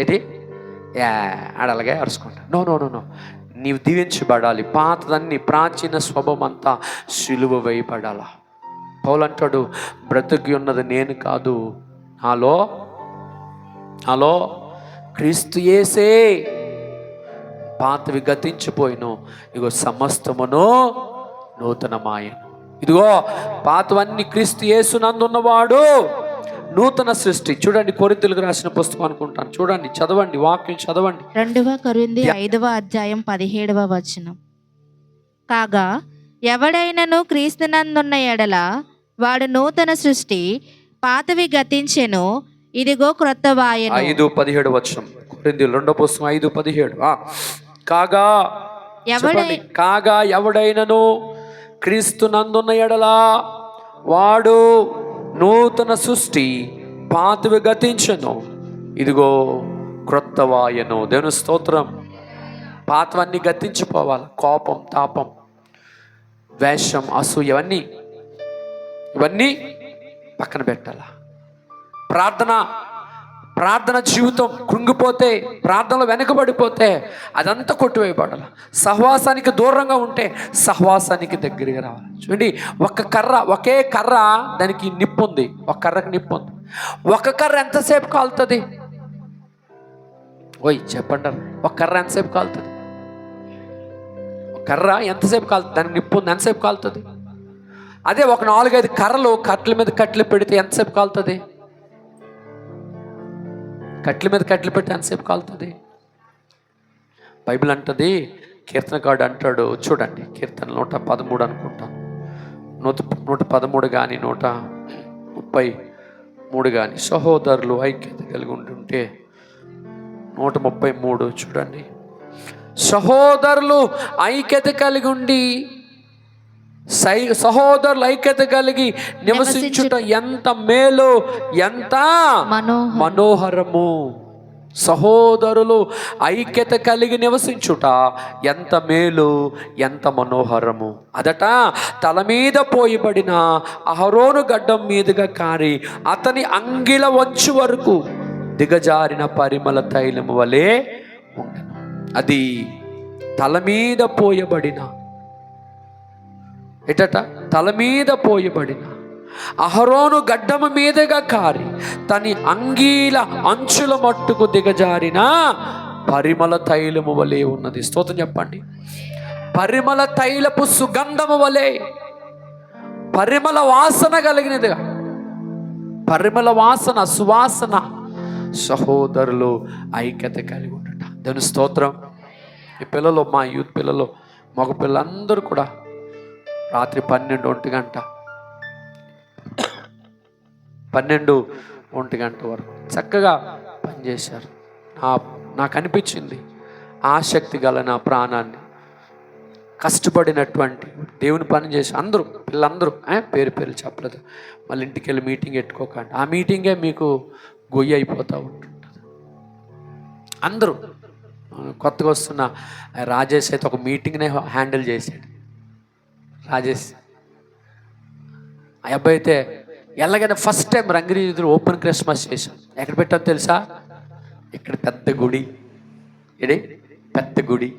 ఏంటి ఆడలాగే అరుచుకుంటా. నో. నీవు దీవించబడాలి. పాతదన్ని, ప్రాచీన స్వభావం అంతా సిలువ వేయబడాలా. పౌలు అంటాడు, బ్రతికి ఉన్నది నేను కాదు, నాలో క్రీస్తు యేసే. పాతవి గతించిపోయిను, ఇగో సమస్తమును నూతనమాయను. ఇదిగో పాతవన్నీ క్రీస్తు యేసునందున్నవాడు నూతన సృష్టి. చూడండి, కొరింథీయులకు రాసిన పుస్తకం అనుకుంటాను. చూడండి, చదవండి, వాక్యం చదవండి. 2 కొరింథీ 5వ అధ్యాయం 17వ వచనం. కాగా ఎవడైనను క్రీస్తునందున్న ఎడల వాడు నూతన సృష్టి, పాతవి గతించెను, ఇదిగో క్రొత్తవాయెను. 5:17 వచనం. కొరింథీయులు 2వ పుస్తకం 5:17. కాగా ఎవడైనను క్రీస్తునందున్న ఎడల వాడు నూతన సృష్టి, పాతవి గతించెను, ఇదిగో క్రొత్తవాయెను. దేవుని స్తోత్రం. పాతవన్నీ గతించిపోవాలి. కోపం, తాపం, ద్వేషం, అసూయ, ఇవన్నీ ఇవన్నీ పక్కన పెట్టాలా. ప్రార్థన జీవితం కృంగిపోతే, ప్రార్థనలో వెనకబడిపోతే అదంతా కొట్టివేయబడాలి. సహవాసానికి దూరంగా ఉంటే సహవాసానికి దగ్గరగా రావాలి. చూడండి, ఒకే కర్ర దానికి నిప్పు ఉంది, ఒక కర్రకు నిప్పు ఉంది. ఒక కర్ర ఎంతసేపు కాలుతుంది? చెప్పండి, ఒక కర్ర ఎంతసేపు కాలుతుంది? ఒక కర్ర ఎంతసేపు కాలుతుంది? దానికి నిప్పు ఉంది, ఎంతసేపు కాలుతుంది? అదే ఒక 4-5 కర్రలు కట్టెల మీద కట్టెలు పెడితే ఎంతసేపు కాలుతుంది? కట్టెల మీద కట్టెలు పెడితే ఎంతసేపు కాలుతుంది? బైబిల్ అంటది, కీర్తనకారుడు అంటాడు, చూడండి కీర్తన 113 అనుకుంటాను, 113 కానీ 133 కానీ, సహోదరులు ఐక్యత కలిగి ఉంటుంటే 133 చూడండి. సహోదరులు ఐక్యత కలిగి ఉండి, సహోదరులు ఐక్యత కలిగి నివసించుట ఎంత మేలు, ఎంత మనోహరము. సహోదరులు ఐక్యత కలిగి నివసించుట ఎంత మేలు, ఎంత మనోహరము. అదట తల మీద పోయబడిన అహరోను గడ్డం మీదుగా కారి అతని అంగిల వంచు వరకు దిగజారిన పరిమళ తైలము వలె ఉండెను. అది తల మీద పోయబడిన, తల మీద పోయబడిన అహరోను గడ్డము మీదుగా కారి తని అంగీల అంచుల మట్టుకు దిగజారిన పరిమళ తైలము వలె ఉన్నది. స్తోత్రం చెప్పండి. పరిమళ తైలపు సుగంధము వలె, పరిమళ వాసన కలిగినదిగా, పరిమళ వాసన, సువాసన. సహోదరులు ఐక్యత కలిగి ఉండట. దేవుని స్తోత్రం. ఈ పిల్లలు, మా యూత్ పిల్లలు, మగ పిల్లలందరూ కూడా రాత్రి 12-1 గంట 12-1 గంట వరకు చక్కగా పనిచేశారు. నాకు అనిపించింది, ఆసక్తి గల నా ప్రాణాన్ని కష్టపడినటువంటి దేవుని పని చేసి పిల్లలందరూ పేరు చెప్పలేదు. మళ్ళీ ఇంటికి వెళ్ళి మీటింగ్ పెట్టుకోకండి. ఆ మీటింగే మీకు గొయ్యి అయిపోతూ ఉంటుంటుంది. అందరూ కొత్తగా వస్తున్న రాజేష్ అయితే ఒక మీటింగ్నే హ్యాండిల్ చేశాడు. రాజేష్ ఆ అబ్బాయి అయితే ఎలాగైనా ఫస్ట్ టైం రంగిరీదులు ఓపెన్ క్రిస్మస్ చేశాం. ఎక్కడ పెట్టాం తెలుసా? ఇక్కడ పెద్ద గుడి, పెద్ద గుడి,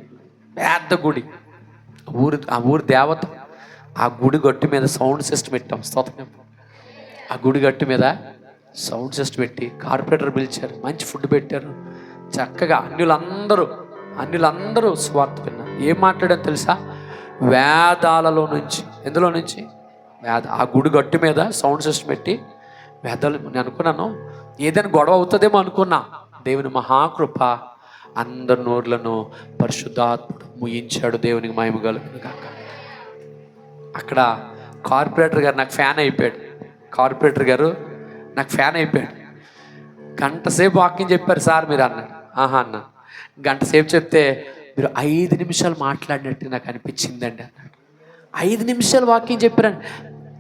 ఆ ఊరు దేవత. ఆ గుడి గట్టు మీద సౌండ్ సిస్టమ్ పెట్టాం. స్తోత్రం. ఆ గుడి గట్టు మీద సౌండ్ సిస్టమ్ పెట్టి కార్పొరేటర్ పిలిచారు, మంచి ఫుడ్ పెట్టారు. చక్కగా అన్యులందరూ స్వార్థ విన్నారు. ఏం మాట్లాడాను తెలుసా? వేదాలలో నుంచి, ఎందులో నుంచి? ఆ గుడి గట్టు మీద సౌండ్ సిస్టమ్ పెట్టి వేదాలు. నేను అనుకున్నాను ఏదైనా గొడవ అవుతుందేమో అనుకున్నా. దేవుని మహాకృప అందరి నోర్లను పరిశుద్ధాత్ముడు ముయించాడు. దేవునికి మహిమ కలుగును గాక. అక్కడ కార్పొరేటర్ గారు నాకు ఫ్యాన్ అయిపోయాడు. గంట సేపు వాక్యం చెప్పారు సార్ మీరు అన్నాడు. అన్న గంట సేపు చెప్తే మీరు 5 నిమిషాలు మాట్లాడినట్టు నాకు అనిపించిందండి అన్నాడు. 5 నిమిషాలు వాక్యం చెప్పారండి.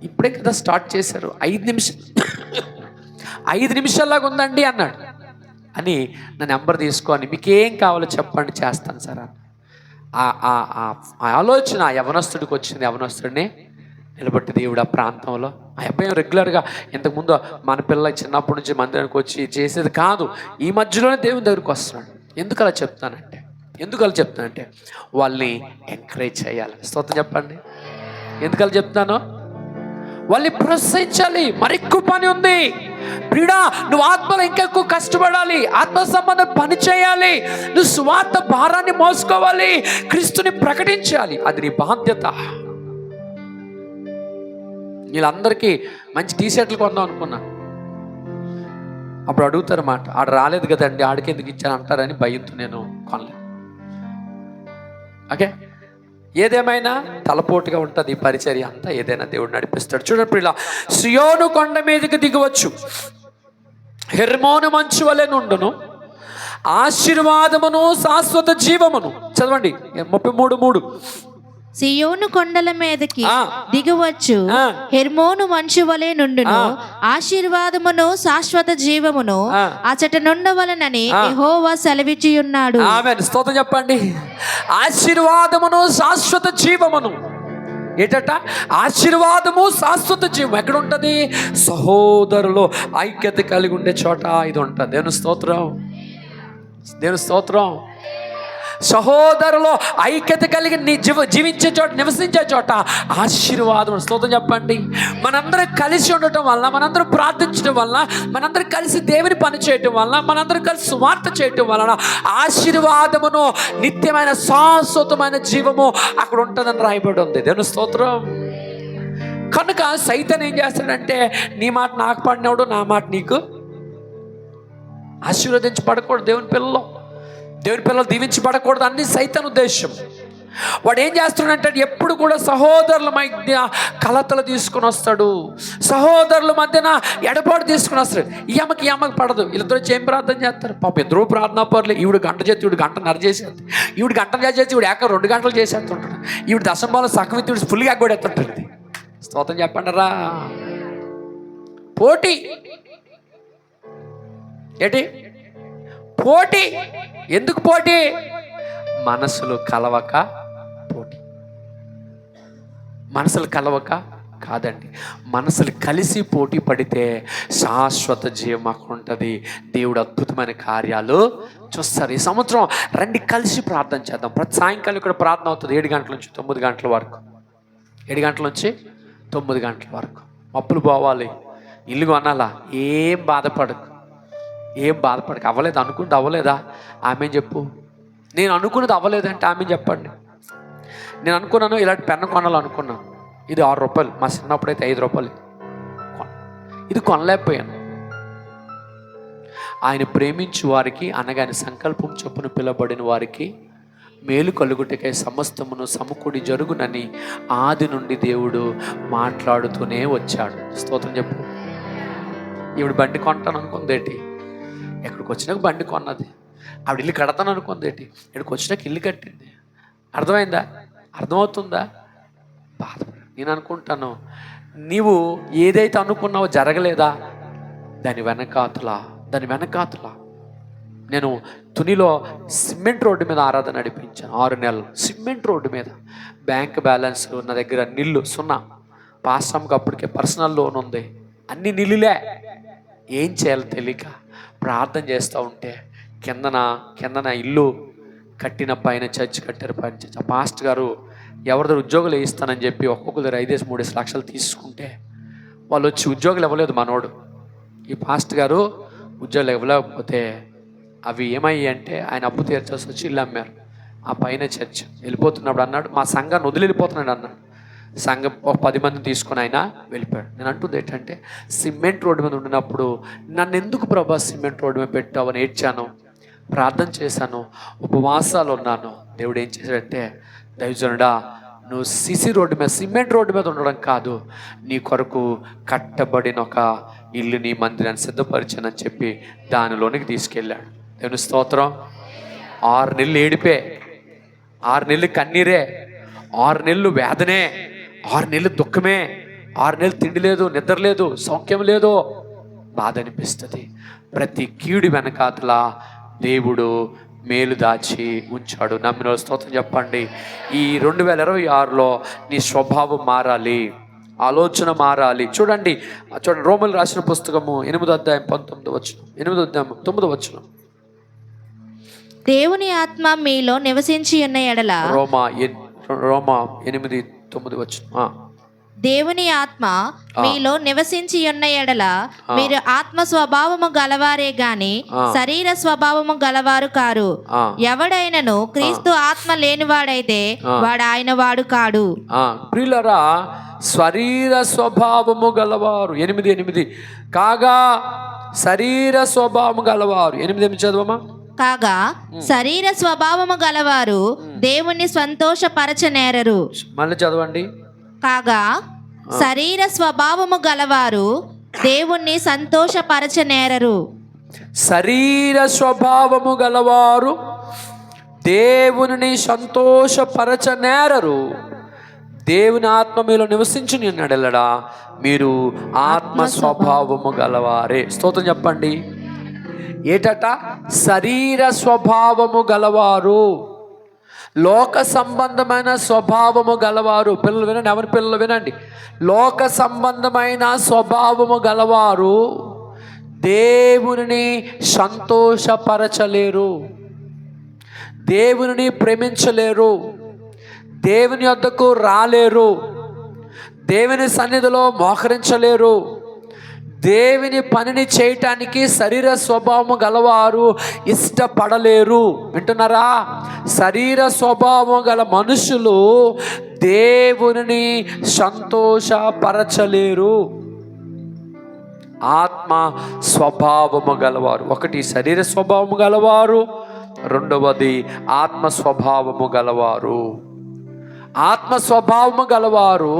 ఇప్పుడే కదా స్టార్ట్ చేశారు, 5 నిమిషాల్లాగా ఉందండి అన్నాడు. అని నా నెంబర్ తీసుకొని మీకేం కావాలో చెప్పండి, చేస్తాను సార్ అన్న. ఆ ఆలోచన యవనస్తుడికి వచ్చింది. యవనస్తుడిని నిలబట్టి దేవుడు ఆ ప్రాంతంలో, ఆ అబ్బాయి రెగ్యులర్గా ఇంతకుముందు మన పిల్ల చిన్నప్పటి నుంచి మందిరానికి వచ్చి చేసేది కాదు. ఈ మధ్యలోనే దేవుని దగ్గరికి వస్తున్నాడు. ఎందుకు అలా చెప్తానంటే వాళ్ళని ఎంకరేజ్ చేయాలి. స్తోత్రం చెప్పండి. ఎందుకలా చెప్తాను? వాళ్ళని ప్రోత్సహించాలి. మరెక్కువ పని ఉంది ప్రియుడా. నువ్వు ఆత్మలో ఇంకెక్కువ కష్టపడాలి, ఆత్మ సంబంధం పని చేయాలి, నువ్వు స్వార్థ భారాన్ని మోసుకోవాలి, క్రీస్తుని ప్రకటించాలి. అది నీ బాధ్యత. వీళ్ళందరికీ మంచి టీషర్ట్లు కొందాం అనుకున్నా. అప్పుడు అడుగుతారు మాట, ఆడ రాలేదు కదండి, ఆడికి ఎందుకు ఇచ్చాను అంటారని భయంతో నేను కొనలేదు. ఓకే, ఏదేమైనా తలపోటుగా ఉంటుంది ఈ పరిచర్య అంతా. ఏదైనా దేవుడు నడిపిస్తాడు. చూడండి ప్రియులా, సియోను కొండ మీదకి దిగవచ్చు, హెర్మోను మంచు వలె నుండును, ఆశీర్వాదమును శాశ్వత జీవమును. చదవండి 33:3. సియోను కొండల మీదకి దిగవచ్చు, హెర్మోను మంచు వలె నుండును, ఆశీర్వాదమును శాశ్వత జీవమును అచట నుండవలనని యెహోవా సెలవిచ్చి ఉన్నాడు. ఆమేన్. స్తోత్రం చెప్పండి. ఆశీర్వాదమును శాశ్వత జీవమును ఏటట? ఆశీర్వాదము శాశ్వత జీవం ఎక్కడ ఉంటుంది? సహోదరులు ఐక్యత కలిగి ఉండే చోట ఇది ఉంటుంది. దేవుని స్తోత్రం, దేవుని స్తోత్రం. సహోదరులు ఐక్యత కలిగి జీవించే చోట, నివసించే చోట ఆశీర్వాదం. స్తోత్రం చెప్పండి. మనందరం కలిసి ఉండటం వల్ల, మనందరం ప్రార్థించడం వల్ల, మనందరం కలిసి దేవుని పని చేయటం వల్ల, మనందరం కలిసి సువార్త చేయటం వలన ఆశీర్వాదమును, నిత్యమైన శాశ్వతమైన జీవము అక్కడ ఉంటుందని రాయబడి ఉంది. దేవుని స్తోత్రం. కనుక సైతాన్ ఏం చేస్తాడంటే, నీ మాట నాకు పడినప్పుడు నా మాట నీకు ఆశీర్వదించబడకూడదు. దేవుని పిల్లలు దీవించబడకూడదు అన్ని సైతాన్ ఉద్దేశం. వాడు ఏం చేస్తున్నాడంటే, ఎప్పుడు కూడా సహోదరుల మధ్య కలతలు తీసుకుని వస్తాడు, సహోదరుల మధ్యన ఎడపాటు తీసుకుని వస్తాడు. ఈ అమ్మకి పడదు. వీళ్ళిద్దరూ ఏం ప్రార్థన చేస్తారు? పాప ఇద్దరు ప్రార్థన పర్లేదు. ఈవిడ గంట చేతి, ఈవిడ గంటన్నర చేసేది, ఈవిడ గంట చేసి ఈవిడ ఏక 2 గంటలు చేసేస్తుంటాడు. ఈవిడ దశంబాలు సగం ఈవిడ ఫుల్గా కూడా ఎత్తుంటుంది. స్తోత్రం చెప్పండిరా. పోటీ ఏంటి? పోటీ. ఎందుకు పోటీ? మనసులు కలవక పోటీ. మనసులు కలవక కాదండి, మనసులు కలిసి పోటీ పడితే శాశ్వత జీవం అక్కడ ఉంటుంది. దేవుడు అద్భుతమైన కార్యాలు చూస్తారు. ఈ సంవత్సరం రండి కలిసి ప్రార్థన చేద్దాం. ప్రతి సాయంకాలం ఇక్కడ ప్రార్థన అవుతుంది 7 గంటల నుంచి 9 గంటల వరకు. 7 గంటల నుంచి 9 గంటల వరకు. అప్పులు పోవాలి, ఇల్లు కొనాలా, ఏం బాధపడకు. అవ్వలేదు అనుకుంటే అవ్వలేదా? ఆమె చెప్పు. నేను అనుకున్నది అవ్వలేదంటే ఆమె చెప్పండి. నేను అనుకున్నాను ఇలాంటి పెన్ను కొనాలనుకున్నాను, ఇది 6 రూపాయలు, మా చిన్నప్పుడైతే 5 రూపాయలు, ఇది కొనలేకపోయాను. ఆయన ప్రేమించు వారికి అనగా ఆయన సంకల్పం చొప్పున పిలువబడిన వారికి మేలు కలుగుటకై సమస్తమును సమకూడి జరుగునని ఆది నుండి దేవుడు మాట్లాడుతూనే వచ్చాడు. స్తోత్రం చెప్పు. ఈవిడ బండి కొంటాను అనుకుందేటి, ఎక్కడికి వచ్చినాక బండి కొన్నది. ఆవిడ ఇల్లు కడతాను అనుకుందేటి, ఇక్కడికి వచ్చినాక ఇల్లు కట్టింది. అర్థమైందా? అర్థమవుతుందా? బాధపడ. నేను అనుకుంటాను, నీవు ఏదైతే అనుకున్నావో జరగలేదా? దాని వెనకాతల నేను తునిలో సిమెంట్ రోడ్డు మీద ఆరాధన నడిపించాను 6 నెలలు. సిమెంట్ రోడ్డు మీద బ్యాంక్ బ్యాలెన్స్ నా దగ్గర నిల్లు 0. పాస్టమ్కి అప్పటికే పర్సనల్ లోన్ ఉంది, అన్ని నిల్లులే. ఏం చేయాలో తెలియక ప్రార్థన చేస్తూ ఉంటే కిందన ఇల్లు కట్టిన పైన చర్చ్ కట్టారు. పైన చర్చ్. ఆ పాస్టర్ గారు ఎవరిదో ఉద్యోగులు వేయిస్తానని చెప్పి ఒక్కొక్కరు 5-3 లక్షలు తీసుకుంటే వాళ్ళు వచ్చి ఉద్యోగులు ఇవ్వలేదు మనోడు. ఈ పాస్టర్ గారు ఉద్యోగులు ఇవ్వలేకపోతే అవి ఏమయ్యాయి అంటే ఆయన అప్పు తీర్చాల్సి వచ్చి ఇల్లు అమ్మారు. ఆ పైన చర్చ్. వెళ్ళిపోతున్నప్పుడు అన్నాడు, మా సంఘాన్ని వదిలి వెళ్ళిపోతున్నాడు అన్నాడు. సంఘం ఒక 10 మందిని తీసుకొని ఆయన వెళ్ళిపోయాడు. నేను అంటుంది ఏంటంటే, సిమెంట్ రోడ్డు మీద ఉండినప్పుడు నన్ను ఎందుకు ప్రభా సిమెంట్ రోడ్డు మీద పెట్టావు అని ఏడ్చాను, ప్రార్థన చేశాను, ఉపవాసాలు ఉన్నాను. దేవుడు ఏం చేశాడంటే, దైవజనుడా నువ్వు సిసి రోడ్డు మీద, సిమెంట్ రోడ్డు మీద ఉండడం కాదు, నీ కొరకు కట్టబడిన ఒక ఇల్లు, నీ మందిరాన్ని సిద్ధపరిచానని చెప్పి దానిలోనికి తీసుకెళ్ళాడు. దేవుని స్తోత్రం. 6 నెలలు ఏడిపే, 6 నెలలు కన్నీరే, 6 నెలలు వేదనే, 6 నెలలు దుఃఖమే, 6 నెలలు తిండి లేదు, నిద్ర లేదు, సౌఖ్యం లేదు, బాధ అనిపిస్తుంది. ప్రతి కీడు వెనకాతల దేవుడు మేలు దాచి ఉంచాడు. నమ్మిన స్తోత్రం చెప్పండి. ఈ 2026లో నీ స్వభావం మారాలి, ఆలోచన మారాలి. చూడండి రోమలు రాసిన పుస్తకము 8వ అధ్యాయం 19వ వచనం, 8వ అధ్యాయం 9వ వచనం. దేవుని ఆత్మ మీలో నివసించి ఉన్న ఎడల, రోమా 8:9 వచనం. దేవుని ఆత్మ మీలో నివసించి ఉన్న ఎడల మీరు ఆత్మ స్వభావము గలవారే గాని శరీర స్వభావము గలవారు కారు. ఎవడైనను క్రీస్తు ఆత్మ లేనివాడైతే వాడు ఆయన వాడు కాడు. ప్రియులారా, శరీర స్వభావము గలవారు 8:8 కాగా శరీర స్వభావము గలవారు 8 చదవమా. కాగా శరీర స్వభావము గలవారు దేవుణ్ణి సంతోషపరచనేరరు. మళ్ళీ చదవండి. కాగా శరీర స్వభావము గలవారు దేవుణ్ణి సంతోషపరచనేరరు. శరీర స్వభావము గలవారు దేవుని సంతోషపరచనేరరు. దేవుని ఆత్మ మీలో నివసించుని అన్నాడెల్లడా మీరు ఆత్మ స్వభావము గలవారే. స్తోత్రం చెప్పండి. ఏటట? శరీర స్వభావము గలవారు. లోక సంబంధమైన స్వభావము గలవారు, పిల్లలు వినండి, ఎవరి పిల్లలు వినండి, లోక సంబంధమైన స్వభావము గలవారు దేవునిని సంతోషపరచలేరు, దేవునిని ప్రేమించలేరు, దేవుని యొద్దకు రాలేరు, దేవుని సన్నిధిలో మోకరించలేరు, దేవుని పనిని చేయటానికి శరీర స్వభావము గలవారు ఇష్టపడలేరు. వింటున్నారా? శరీర స్వభావం గల మనుషులు దేవునిని సంతోషపరచలేరు. ఆత్మ స్వభావము గలవారు, ఒకటి శరీర స్వభావము గలవారు, రెండవది ఆత్మ స్వభావము గలవారు. ఆత్మ స్వభావము గలవారు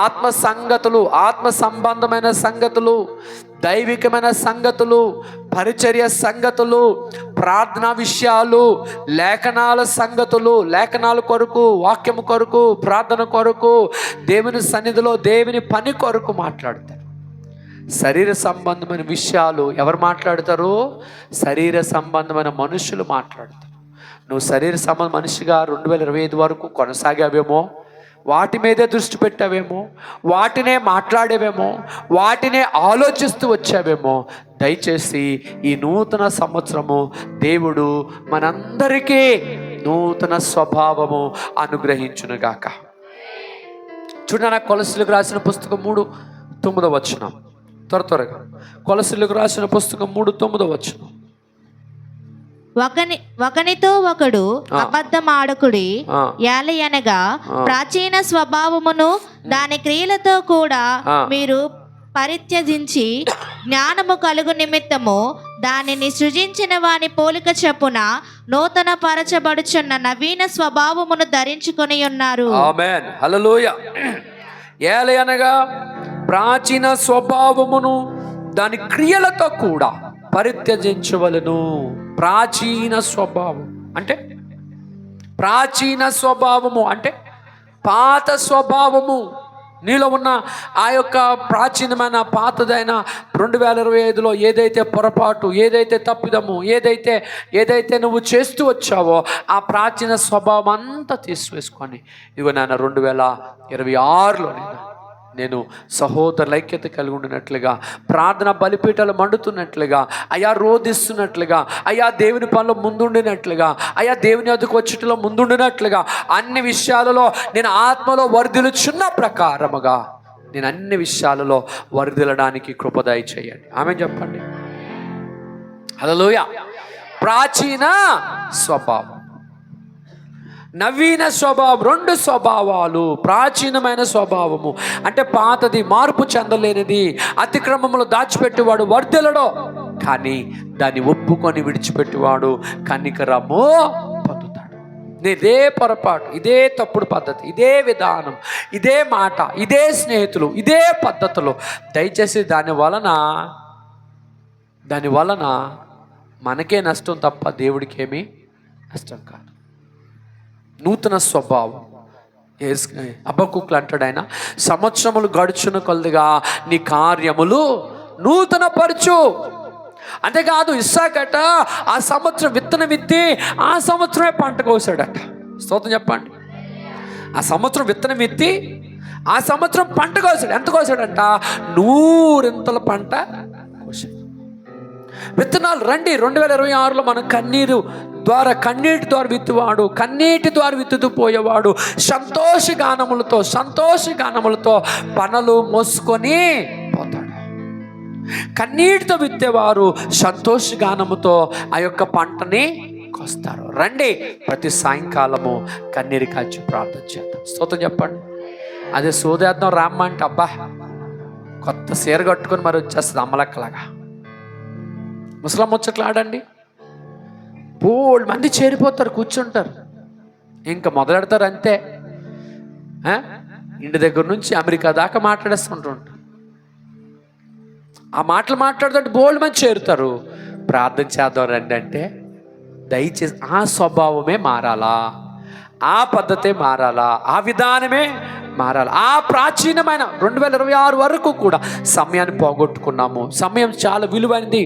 ఆత్మ సంగతులు, ఆత్మ సంబంధమైన సంగతులు, దైవికమైన సంగతులు, పరిచర్య సంగతులు, ప్రార్థనా విషయాలు, లేఖనాల సంగతులు, లేఖనాల కొరకు, వాక్యము కొరకు, ప్రార్థన కొరకు, దేవుని సన్నిధిలో దేవుని పని కొరకు మాట్లాడతారు. శరీర సంబంధమైన విషయాలు ఎవరు మాట్లాడతారు? శరీర సంబంధమైన మనుషులు మాట్లాడతారు. నువ్వు శరీర సంబంధ మనిషిగా 2025 వరకు కొనసాగావేమో, వాటి మీదే దృష్టి పెట్టావేమో, వాటినే మాట్లాడేవేమో, వాటినే ఆలోచిస్తూ వచ్చావేమో. దయచేసి ఈ నూతన సంవత్సరము దేవుడు మనందరికీ నూతన స్వభావము అనుగ్రహించునుగాక. చూడనా, కొలస్సీలకు రాసిన పుస్తకం 3:9 త్వరగా కొలస్సీలకు రాసిన పుస్తకం 3:9. ఒకనితో ఒకడు అబద్ధమాడకుడి, ఏలయనగా ప్రాచీన స్వభావమును దాని క్రియలతో కూడా మీరు పరిత్యజించి జ్ఞానము కలుగు నిమిత్తము దానిని సృజించిన వాని పోలిక చొప్పున నూతన పరచబడుచున్న నవీన స్వభావమును ధరించుకొని ఉన్నారు. ఆమేన్, హల్లెలూయా. ఏలయనగా ప్రాచీన స్వభావమును దాని క్రియలతో కూడా పరిత్యజించవలెను. ప్రాచీన స్వభావం అంటే, ప్రాచీన స్వభావము అంటే పాత స్వభావము. నీలో ఉన్న ఆ యొక్క ప్రాచీనమైన పాతదైన 2025లో ఏదైతే పొరపాటు, ఏదైతే తప్పిదము, ఏదైతే నువ్వు చేస్తూ వచ్చావో ఆ ప్రాచీన స్వభావం అంతా తీసివేసుకొని, ఇదిగో నాన్న 2026లో నేను సహోదరుల ఐక్యత కలిగి ఉండినట్లుగా, ప్రార్థన బలిపీఠాలు మండుతున్నట్లుగా, అయా రోధిస్తున్నట్లుగా, అయా దేవుని పనిలో ముందుండినట్లుగా, అయా దేవుని వద్దకు వచ్చేటలో ముందుండినట్లుగా, అన్ని విషయాలలో నేను ఆత్మలో వర్ధిల్లుచున్న ప్రకారముగా నేను అన్ని విషయాలలో వర్ధిల్లడానికి కృప దయచేయండి. ఆమె చెప్పండి. హల్లెలూయా. ప్రాచీన స్వభావం, నవీన స్వభావం, 2 స్వభావాలు. ప్రాచీనమైన స్వభావము అంటే పాతది, మార్పు చెందలేనిది, అతిక్రమములు దాచిపెట్టేవాడు వర్ధిల్లడో, కానీ దాన్ని ఒప్పుకొని విడిచిపెట్టేవాడు కనికరము పొందుతాడు. ఇదే పొరపాటు, ఇదే తప్పుడు పద్ధతి, ఇదే విధానం, ఇదే మాట, ఇదే స్నేహితులు, ఇదే పద్ధతులు. దయచేసి దాని వలన మనకే నష్టం తప్ప దేవుడికి ఏమీ నష్టం కాదు. నూతన స్వభావం. హబక్కూకులు అంటాడు ఆయన, సంవత్సరములు గడుచున్న కొలదిగా నీ కార్యములు నూతన పరచు. అంతేకాదు, ఇస్సాకట ఆ సంవత్సరం విత్తనం విత్తి ఆ సంవత్సరమే పంట కోసాడట. స్తోత్రం చెప్పండి. ఆ సంవత్సరం విత్తనం విత్తి ఆ సంవత్సరం పంట కోసాడు. ఎంత కోసాడంట? 100 పంట కోసాడు. విత్తనాలు రండి, 2026లో మనం కన్నీటి ద్వారా విత్తువాడు, కన్నీటి ద్వారా విత్తుతూ పోయేవాడు సంతోషగానములతో పనులు మోసుకొని పోతాడు. కన్నీటితో విత్తేవారు సంతోషగానముతో ఆ యొక్క పంటని కోస్తారు. రండి, ప్రతి సాయంకాలము కన్నీరు కాచి ప్రార్థన చేద్దాం. స్తోత్రం చెప్పండి. అదే సోదేద్దాం రామ్మ అంటే, అబ్బా కొత్త చీర కట్టుకొని మరి వచ్చేస్తుంది అమ్మలక్కలాగా. ముసలం ముచ్చట్లు ఆడండి, బోల్డ్ మంది చేరిపోతారు, కూర్చుంటారు, ఇంకా మొదలెడతారు. అంతే, ఇంటి దగ్గర నుంచి అమెరికా దాకా మాట్లాడేస్తుంటారు. ఆ మాటలు మాట్లాడుతుంటే బోల్డ్ మంది చేరుతారు. ప్రార్థన చేద్దాం రండి అంటే, దయచేసి ఆ స్వభావమే మారాలా, ఆ పద్ధతే మారాలా, ఆ విధానమే మారాలి. ఆ ప్రాచీనమైన 2026 వరకు కూడా సమయాన్ని పోగొట్టుకున్నాము. సమయం చాలా విలువైనది,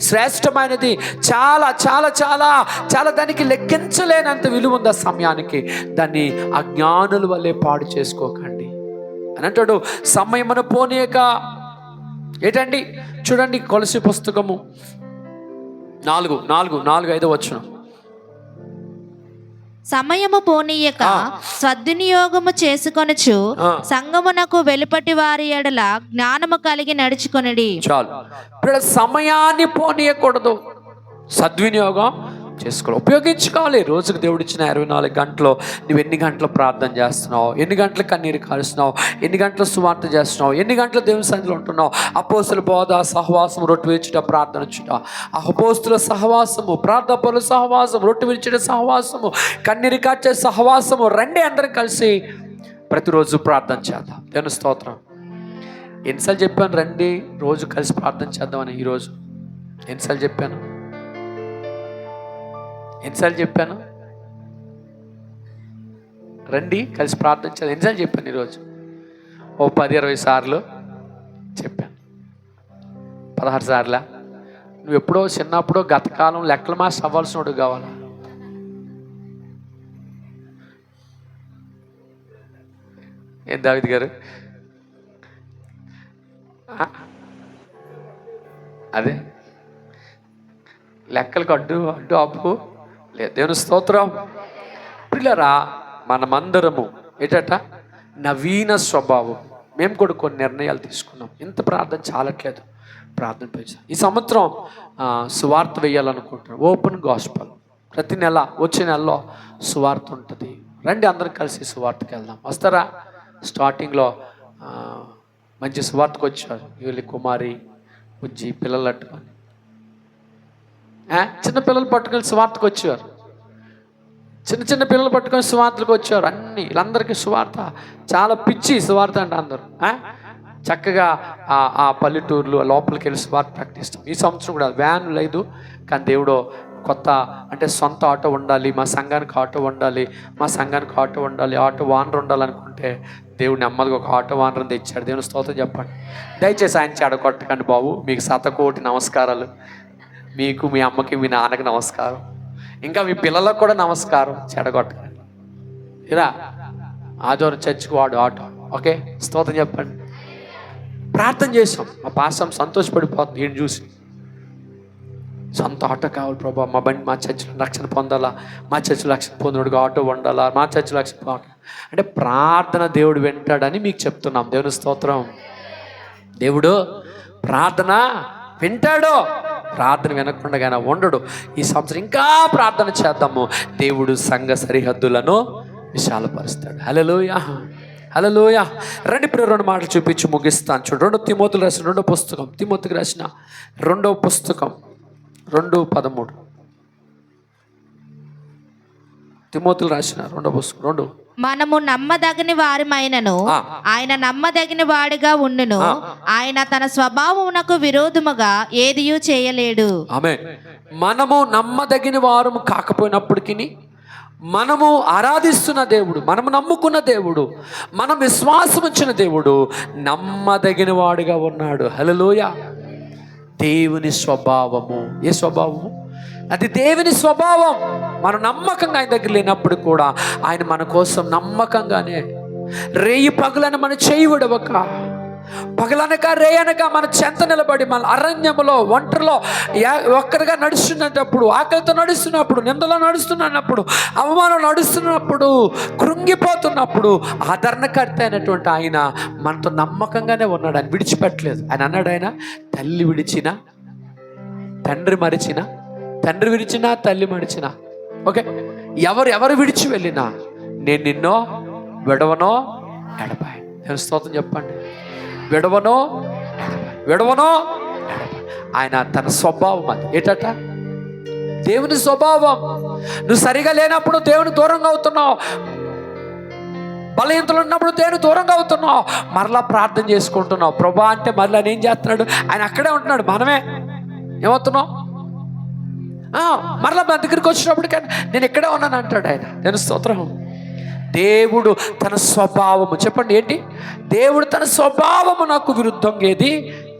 శ్రేష్టమైనది, చాలా చాలా చాలా చాలా దానికి లెక్కించలేనంత విలువ ఉంది ఆ సమయానికి. దాన్ని అజ్ఞానుల వల్లే పాడు చేసుకోకండి అని అంటాడు. సమయమును పోనీయక ఏంటండి చూడండి, కొలసి పుస్తకము 4:5 వచనం. సమయము పోనీయక సద్వినియోగము చేసుకొనుచు సంగమునకు వెలుపటి వారి ఎడల జ్ఞానము కలిగి నడుచుకొనిడి. చాలు. ఇప్పుడు సమయాన్ని పోనీయకూడదు, సద్వినియోగం చేసుకోవాలి, ఉపయోగించుకోవాలి. రోజుకు దేవుడిచ్చిన 24 గంటలు నువ్వు ఎన్ని గంటలు ప్రార్థన చేస్తున్నావు, ఎన్ని గంటలు కన్నీరు కారుస్తున్నావు, ఎన్ని గంటలు సువార్త చేస్తున్నావు, ఎన్ని గంటలు దేవుని సన్నిధిలో ఉంటున్నావు. అపోస్తుల బోధ, సహవాసం, రొట్టె విరుచుట, ప్రార్థన చుట, అపోస్తుల సహవాసము, ప్రార్థన పరుల సహవాసము, రొట్టె విరుచుట సహవాసము, కన్నీరు కార్చే సహవాసము. రండి అందరం కలిసి ప్రతిరోజు ప్రార్థన చేద్దాం. దేవుని స్తోత్రం. ఎన్నిసార్లు చెప్పాను రండి రోజు కలిసి ప్రార్థన చేద్దామని? ఈరోజు ఎన్నిసార్లు చెప్పాను? రండి కలిసి ప్రార్థన చేద్దాం. ఎన్నిసార్లు చెప్పాను? ఈరోజు 10-20 సార్లు చెప్పాను. 16 సార్లా? నువ్వు ఎప్పుడో చిన్నప్పుడో గతకాలం లెక్కల మాస్టర్ అవ్వాల్సినోడు కావాలా? ఏం దావిద్ గారు? అదే లెక్కలకు అడ్డు అప్పు లేదు. దేవుని స్తోత్రం. పిల్లరా, మనమందరము ఏంటట నవీన స్వభావం. మేము కూడా కొన్ని నిర్ణయాలు తీసుకున్నాం. ఇంత ప్రార్థన చాలట్లేదు, ప్రార్థన పెంచాం. ఈ సంవత్సరం సువార్త వేయాలనుకుంటున్నాం. ఓపెన్ గాస్పల్ ప్రతి నెల, వచ్చే నెలలో సువార్త ఉంటుంది. రండి అందరం కలిసి సువార్తకి వెళ్దాం. వస్తారా? స్టార్టింగ్లో మంచి సువార్తకు వచ్చారు. వీళ్ళ కుమారి బుజ్జి పిల్లలు అట్టుకొని చిన్న పిల్లలు పట్టుకొని సువార్తకు వచ్చేవారు. చిన్న పిల్లలు పట్టుకొని సువార్తలకు వచ్చేవారు. అన్ని వీళ్ళందరికీ సువార్త చాలా పిచ్చి. సువార్త అంటే అందరూ చక్కగా ఆ పల్లెటూర్లు లోపలికి వెళ్ళి సువార్త ప్రకటిస్తాం. ఈ సంవత్సరం కూడా వ్యాన్ లేదు, కానీ దేవుడు కొత్త అంటే సొంత ఆటో ఉండాలి, మా సంఘానికి ఆటో ఉండాలి, ఆటో వానర్ ఉండాలనుకుంటే దేవుడు నెమ్మదిగా ఒక ఆటో వానర్ని తెచ్చాడు. దేవుని స్తోత్రం చెప్పండి. దయచేసి ఆయన చెడగొట్టకండి బాబు. మీకు 100 నమస్కారాలు. మీకు, మీ అమ్మకి, మీ నాన్నకి నమస్కారం, ఇంకా మీ పిల్లలకు కూడా నమస్కారం. చెడగొట్టకండి. ఇలా ఆదివారం చర్చికి వాడు ఆటో. ఓకే, స్తోత్రం చెప్పండి. ప్రార్థన చేసాం. మా పాస్టర్ సంతోషపడిపోతుంది ఈయన చూసి. సొంత ఆటో కావాలి ప్రభా, మా బండి మా చర్చిలో రక్షణ పొందాలా, మా చర్చిలో రక్షణ పొందినోడుగా ఆటో ఉండాలా, మా చర్చిలో రక్షణ పొందాలి అంటే ప్రార్థన దేవుడు వింటాడని మీకు చెప్తున్నాం. దేవుని స్తోత్రం. దేవుడు ప్రార్థన వింటాడు, ప్రార్థన వినకుండానే ఉండడు. ఈ సంవత్సరం ఇంకా ప్రార్థన చేద్దాము. దేవుడు సంఘ సరిహద్దులను విశాలపరుస్తాడు. హల్లెలూయా, హల్లెలూయా. రండి ఇప్పుడు 2 మాటలు చూపించి ముగిస్తాను. చూడు, 2 తిమోతికి రాసిన 2వ పుస్తకం, తిమోతికి రాసిన 2వ పుస్తకం 2:13. తిమోతికి రాసిన 2వ పుస్తకం 2. మనము నమ్మదగిన వారిమైనను ఆయన నమ్మదగిన వాడిగా ఉండును. ఆయన తన స్వభావమునకు విరోధముగా ఏదియూ చేయలేడు. ఆమేన్. మనము నమ్మదగిన వారము కాకపోయినప్పటికీ, మనము ఆరాధిస్తున్న దేవుడు, మనము నమ్ముకున్న దేవుడు, మనం విశ్వాసం ఉంచిన దేవుడు నమ్మదగిన వాడిగా ఉన్నాడు. హల్లెలూయా. దేవుని స్వభావము. ఏ స్వభావము? అది దేవుని స్వభావం. మనం నమ్మకంగా ఆయన దగ్గర లేనప్పుడు కూడా ఆయన మన కోసం నమ్మకంగానే రేయి పగలని మన చేయి విడవక, పగలనక రేయనక మన చెంత నిలబడి, మన అరణ్యములో ఒంటరిలో ఒక్కరిగా నడుస్తున్నప్పుడు, ఆకలితో నడుస్తున్నప్పుడు, నిందలో నడుస్తున్నప్పుడు, అవమానం నడుస్తున్నప్పుడు, కృంగిపోతున్నప్పుడు ఆదరణకర్త అయినటువంటి ఆయన మనతో నమ్మకంగానే ఉన్నాడు. ఆయన విడిచిపెట్టలేదు. ఆయన అన్నాడు, ఆయన తల్లి విడిచిన, తండ్రి మరిచిన, తండ్రి విడిచినా, తల్లి మడిచినా, ఓకే, ఎవరు విడిచి వెళ్ళినా నేను నిన్నో విడవనో ఎడబాయి. స్తోత్రం చెప్పండి. విడవనో ఆయన తన స్వభావం. అది ఏంటట? దేవుని స్వభావం. నువ్వు సరిగా లేనప్పుడు దేవుని దూరంగా అవుతున్నావు, బలహీనతలు ఉన్నప్పుడు దేవుని దూరంగా అవుతున్నావు, మరలా ప్రార్థన చేసుకుంటున్నావు. ప్రభా అంటే మరలా ఏం చేస్తున్నాడు? ఆయన అక్కడే ఉంటున్నాడు, మనమే ఏమవుతున్నావు? మరలా మన దగ్గరికి వచ్చినప్పటికీ నేను ఇక్కడే ఉన్నాను అంటాడు ఆయన. నేను స్తోత్రం. దేవుడు తన స్వభావము, చెప్పండి ఏంటి? దేవుడు తన స్వభావము నాకు విరుద్ధంగా ఏది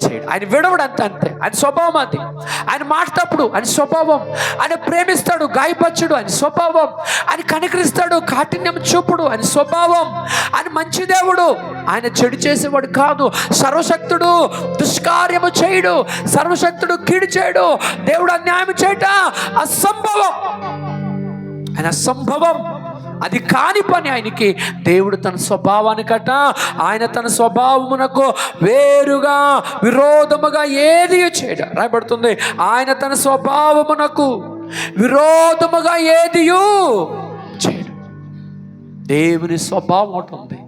చేయడు. ఆయన విడవడు, అంతే. ఆయన స్వభావం అది. ఆయన మాట్లాడప్పుడు ఆయన స్వభావం. ఆయన ప్రేమిస్తాడు, గాయపరచుడు ఆయన స్వభావం. ఆయన కనికరిస్తాడు, కాఠిన్యం చూపుడు ఆయన స్వభావం. ఆయన మంచి దేవుడు, ఆయన చెడు చేసేవాడు కాదు. సర్వశక్తుడు, దుష్కార్యము చేయడు. సర్వశక్తుడు, కీడు చేయడు. దేవుడు అన్యాయం చేయట అసంభవం. ఆయన అసంభవం, అది కాని పని ఆయనకి. దేవుడు తన స్వభావానికట, ఆయన తన స్వభావమునకు వేరుగా విరోధముగా ఏది చేయడు. రాయబడుతుంది, ఆయన తన స్వభావమునకు విరోధముగా ఏదియు చేయడు. దేవుని స్వభావం ఒకటి ఉంది.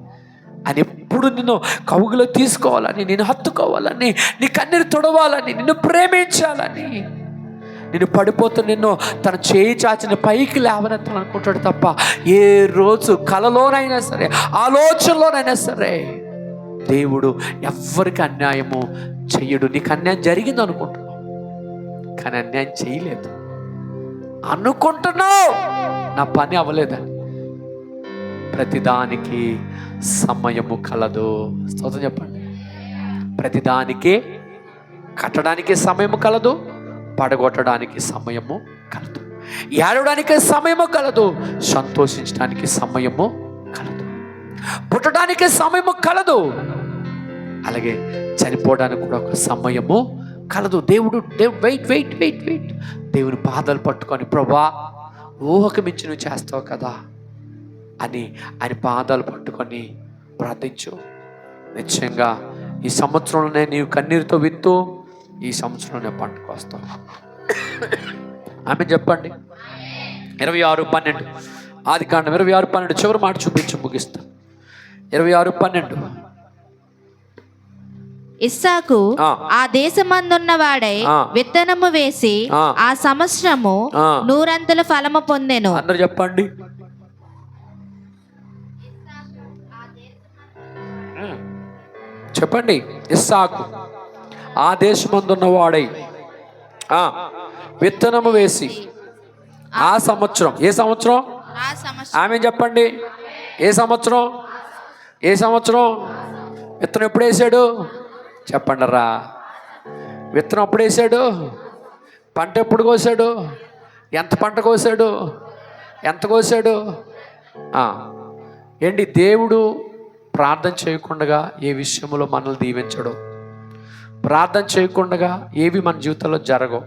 ఆయన ఎప్పుడు నిన్ను కవుగులో తీసుకోవాలని, నిన్ను హత్తుకోవాలని, నీ కన్నీరు తొడవాలని, నిన్ను ప్రేమించాలని, నిన్ను పడిపోతూ నిన్ను తన చేయి చాచిన పైకి లేవనెత్తాలనుకుంటాడు తప్ప ఏ రోజు కలలోనైనా సరే, ఆలోచనలోనైనా సరే దేవుడు ఎవ్వరికి అన్యాయము చెయ్యడు. నీకు అన్యాయం జరిగింది అనుకుంటున్నావు, కానీ అన్యాయం చేయలేదు. అనుకుంటున్నావు నా పని అవ్వలేదని. ప్రతిదానికి సమయము కలదు. స్తోత్రం చెప్పండి. ప్రతిదానికి కట్టడానికి సమయము కలదు, పడగొట్టడానికి సమయము కలదు, ఏడవడానికి సమయము కలదు, సంతోషించడానికి సమయము కలదు, పుట్టడానికి సమయము కలదు, అలాగే చనిపోవడానికి కూడా ఒక సమయము కలదు. దేవుడు వెయిట్ దేవుని పాదాలు పట్టుకొని, ప్రభా ఊహకు మించి నువ్వు చేస్తావు కదా అని ఆయన పాదాలు పట్టుకొని ప్రార్థించు. నిశ్చయంగా ఈ సంవత్సరంలోనే నీవు కన్నీరుతో విత్తు, ఈ సంవత్సరంలోనే పంటకు వస్తాం. ఆమె చెప్పండి. 26:12 ఆదికాండం 26:12 చివరి మాట చూపించి ముగిస్తాం. 26:12 ఇస్సాకు ఆ దేశమందున్న వాడై విత్తనము వేసి ఆ సంవత్సరము 100 ఫలము పొందెను. అందరు చెప్పండి. చెప్పండి. ఇస్సాకు ఆ దేశమందున్న వాడై విత్తనము వేసి ఆ సంవత్సరం, ఏ సంవత్సరం? ఆమె చెప్పండి. ఏ సంవత్సరం? విత్తనం ఎప్పుడు వేసాడు? చెప్పండి రా. విత్తనం ఎప్పుడు వేసాడు? పంట ఎప్పుడు కోసాడు? ఎంత పంట కోసాడు? ఎంత కోసాడు? ఏంటి, దేవుడు ప్రార్థన చేయకుండా ఏ విషయంలో మనల్ని దీవించడు. ప్రార్థన చేయకుండా ఏవి మన జీవితంలో జరగవు.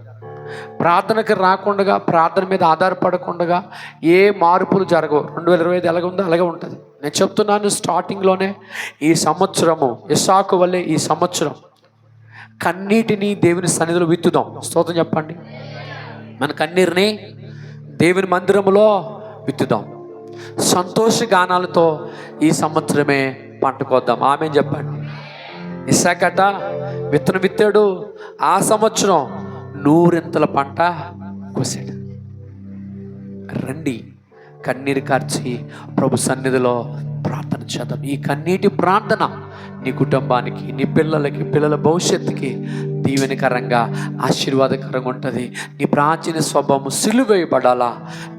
ప్రార్థనకి రాకుండా, ప్రార్థన మీద ఆధారపడకుండా ఏ మార్పులు జరగవు. 2025 ఎలాగ ఉందో అలాగే ఉంటుంది. నేను చెప్తున్నాను, స్టార్టింగ్లోనే ఈ సంవత్సరము ఇస్సాకు వల్లే ఈ సంవత్సరం కన్నీటిని దేవుని సన్నిధిలో విత్తుదాం. స్తోత్రం చెప్పండి. మన కన్నీరుని దేవుని మందిరములో విత్తుదాం. సంతోష గానాలతో ఈ సంవత్సరమే పంటకొద్దాం. ఆమె చెప్పండి. ఇస్సాకట విత్తనం విత్తాడు, ఆ సంవత్సరం 100 పంట కోసాడు. రండి, కన్నీరు కార్చి ప్రభు సన్నిధిలో ప్రార్థన చేద్దాం. ఈ కన్నీటి ప్రార్థన నీ కుటుంబానికి, నీ పిల్లలకి, పిల్లల భవిష్యత్తుకి దీవెనకరంగా, ఆశీర్వాదకరంగా ఉంటుంది. నీ ప్రాచీన స్వభావం సిలువేయబడాలా,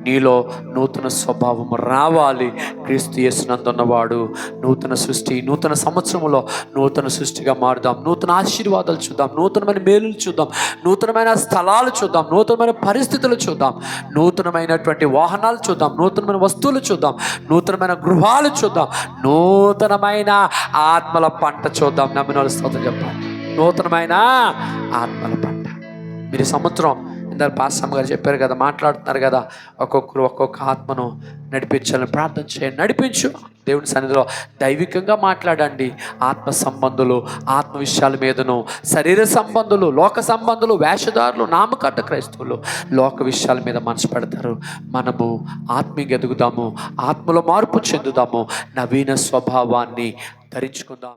నీలో నూతన స్వభావం రావాలి. క్రీస్తు యేసునందున్నవాడు నూతన సృష్టి. నూతన సంవత్సరంలో నూతన సృష్టిగా మారుదాం. నూతన ఆశీర్వాదాలు చూద్దాం, నూతనమైన మేలులు చూద్దాం, నూతనమైన స్థలాలు చూద్దాం, నూతనమైన పరిస్థితులు చూద్దాం, నూతనమైనటువంటి వాహనాలు చూద్దాం, నూతనమైన వస్తువులు చూద్దాం, నూతనమైన గృహాలు చూద్దాం, నూతనమైన ఆత్మల పంట చూద్దాం. నమ్మిన వాళ్ళు స్తోత్రం చెప్పాలి. నూతనమైన ఆత్మల పంట. మీరు సంవత్సరం ఇందాక పాస్టమ్ గారు చెప్పారు కదా, మాట్లాడుతున్నారు కదా, ఒక్కొక్కరు ఒక్కొక్క ఆత్మను నడిపించాలని ప్రార్థన చేయండి. నడిపించు. దేవుని సన్నిధిలో దైవికంగా మాట్లాడండి. ఆత్మ సంబంధులు, ఆత్మ విషయాల మీదను, శరీర సంబంధులు, లోక సంబంధులు, వేషధారులు, నామకట్ట క్రైస్తవులు లోక విషయాల మీద మనసు పెడతారు. మనము ఆత్మీయంగా ఎదుగుదాము, ఆత్మలో మార్పు చెందుదాము, నవీన స్వభావాన్ని ధరించుకుందాం.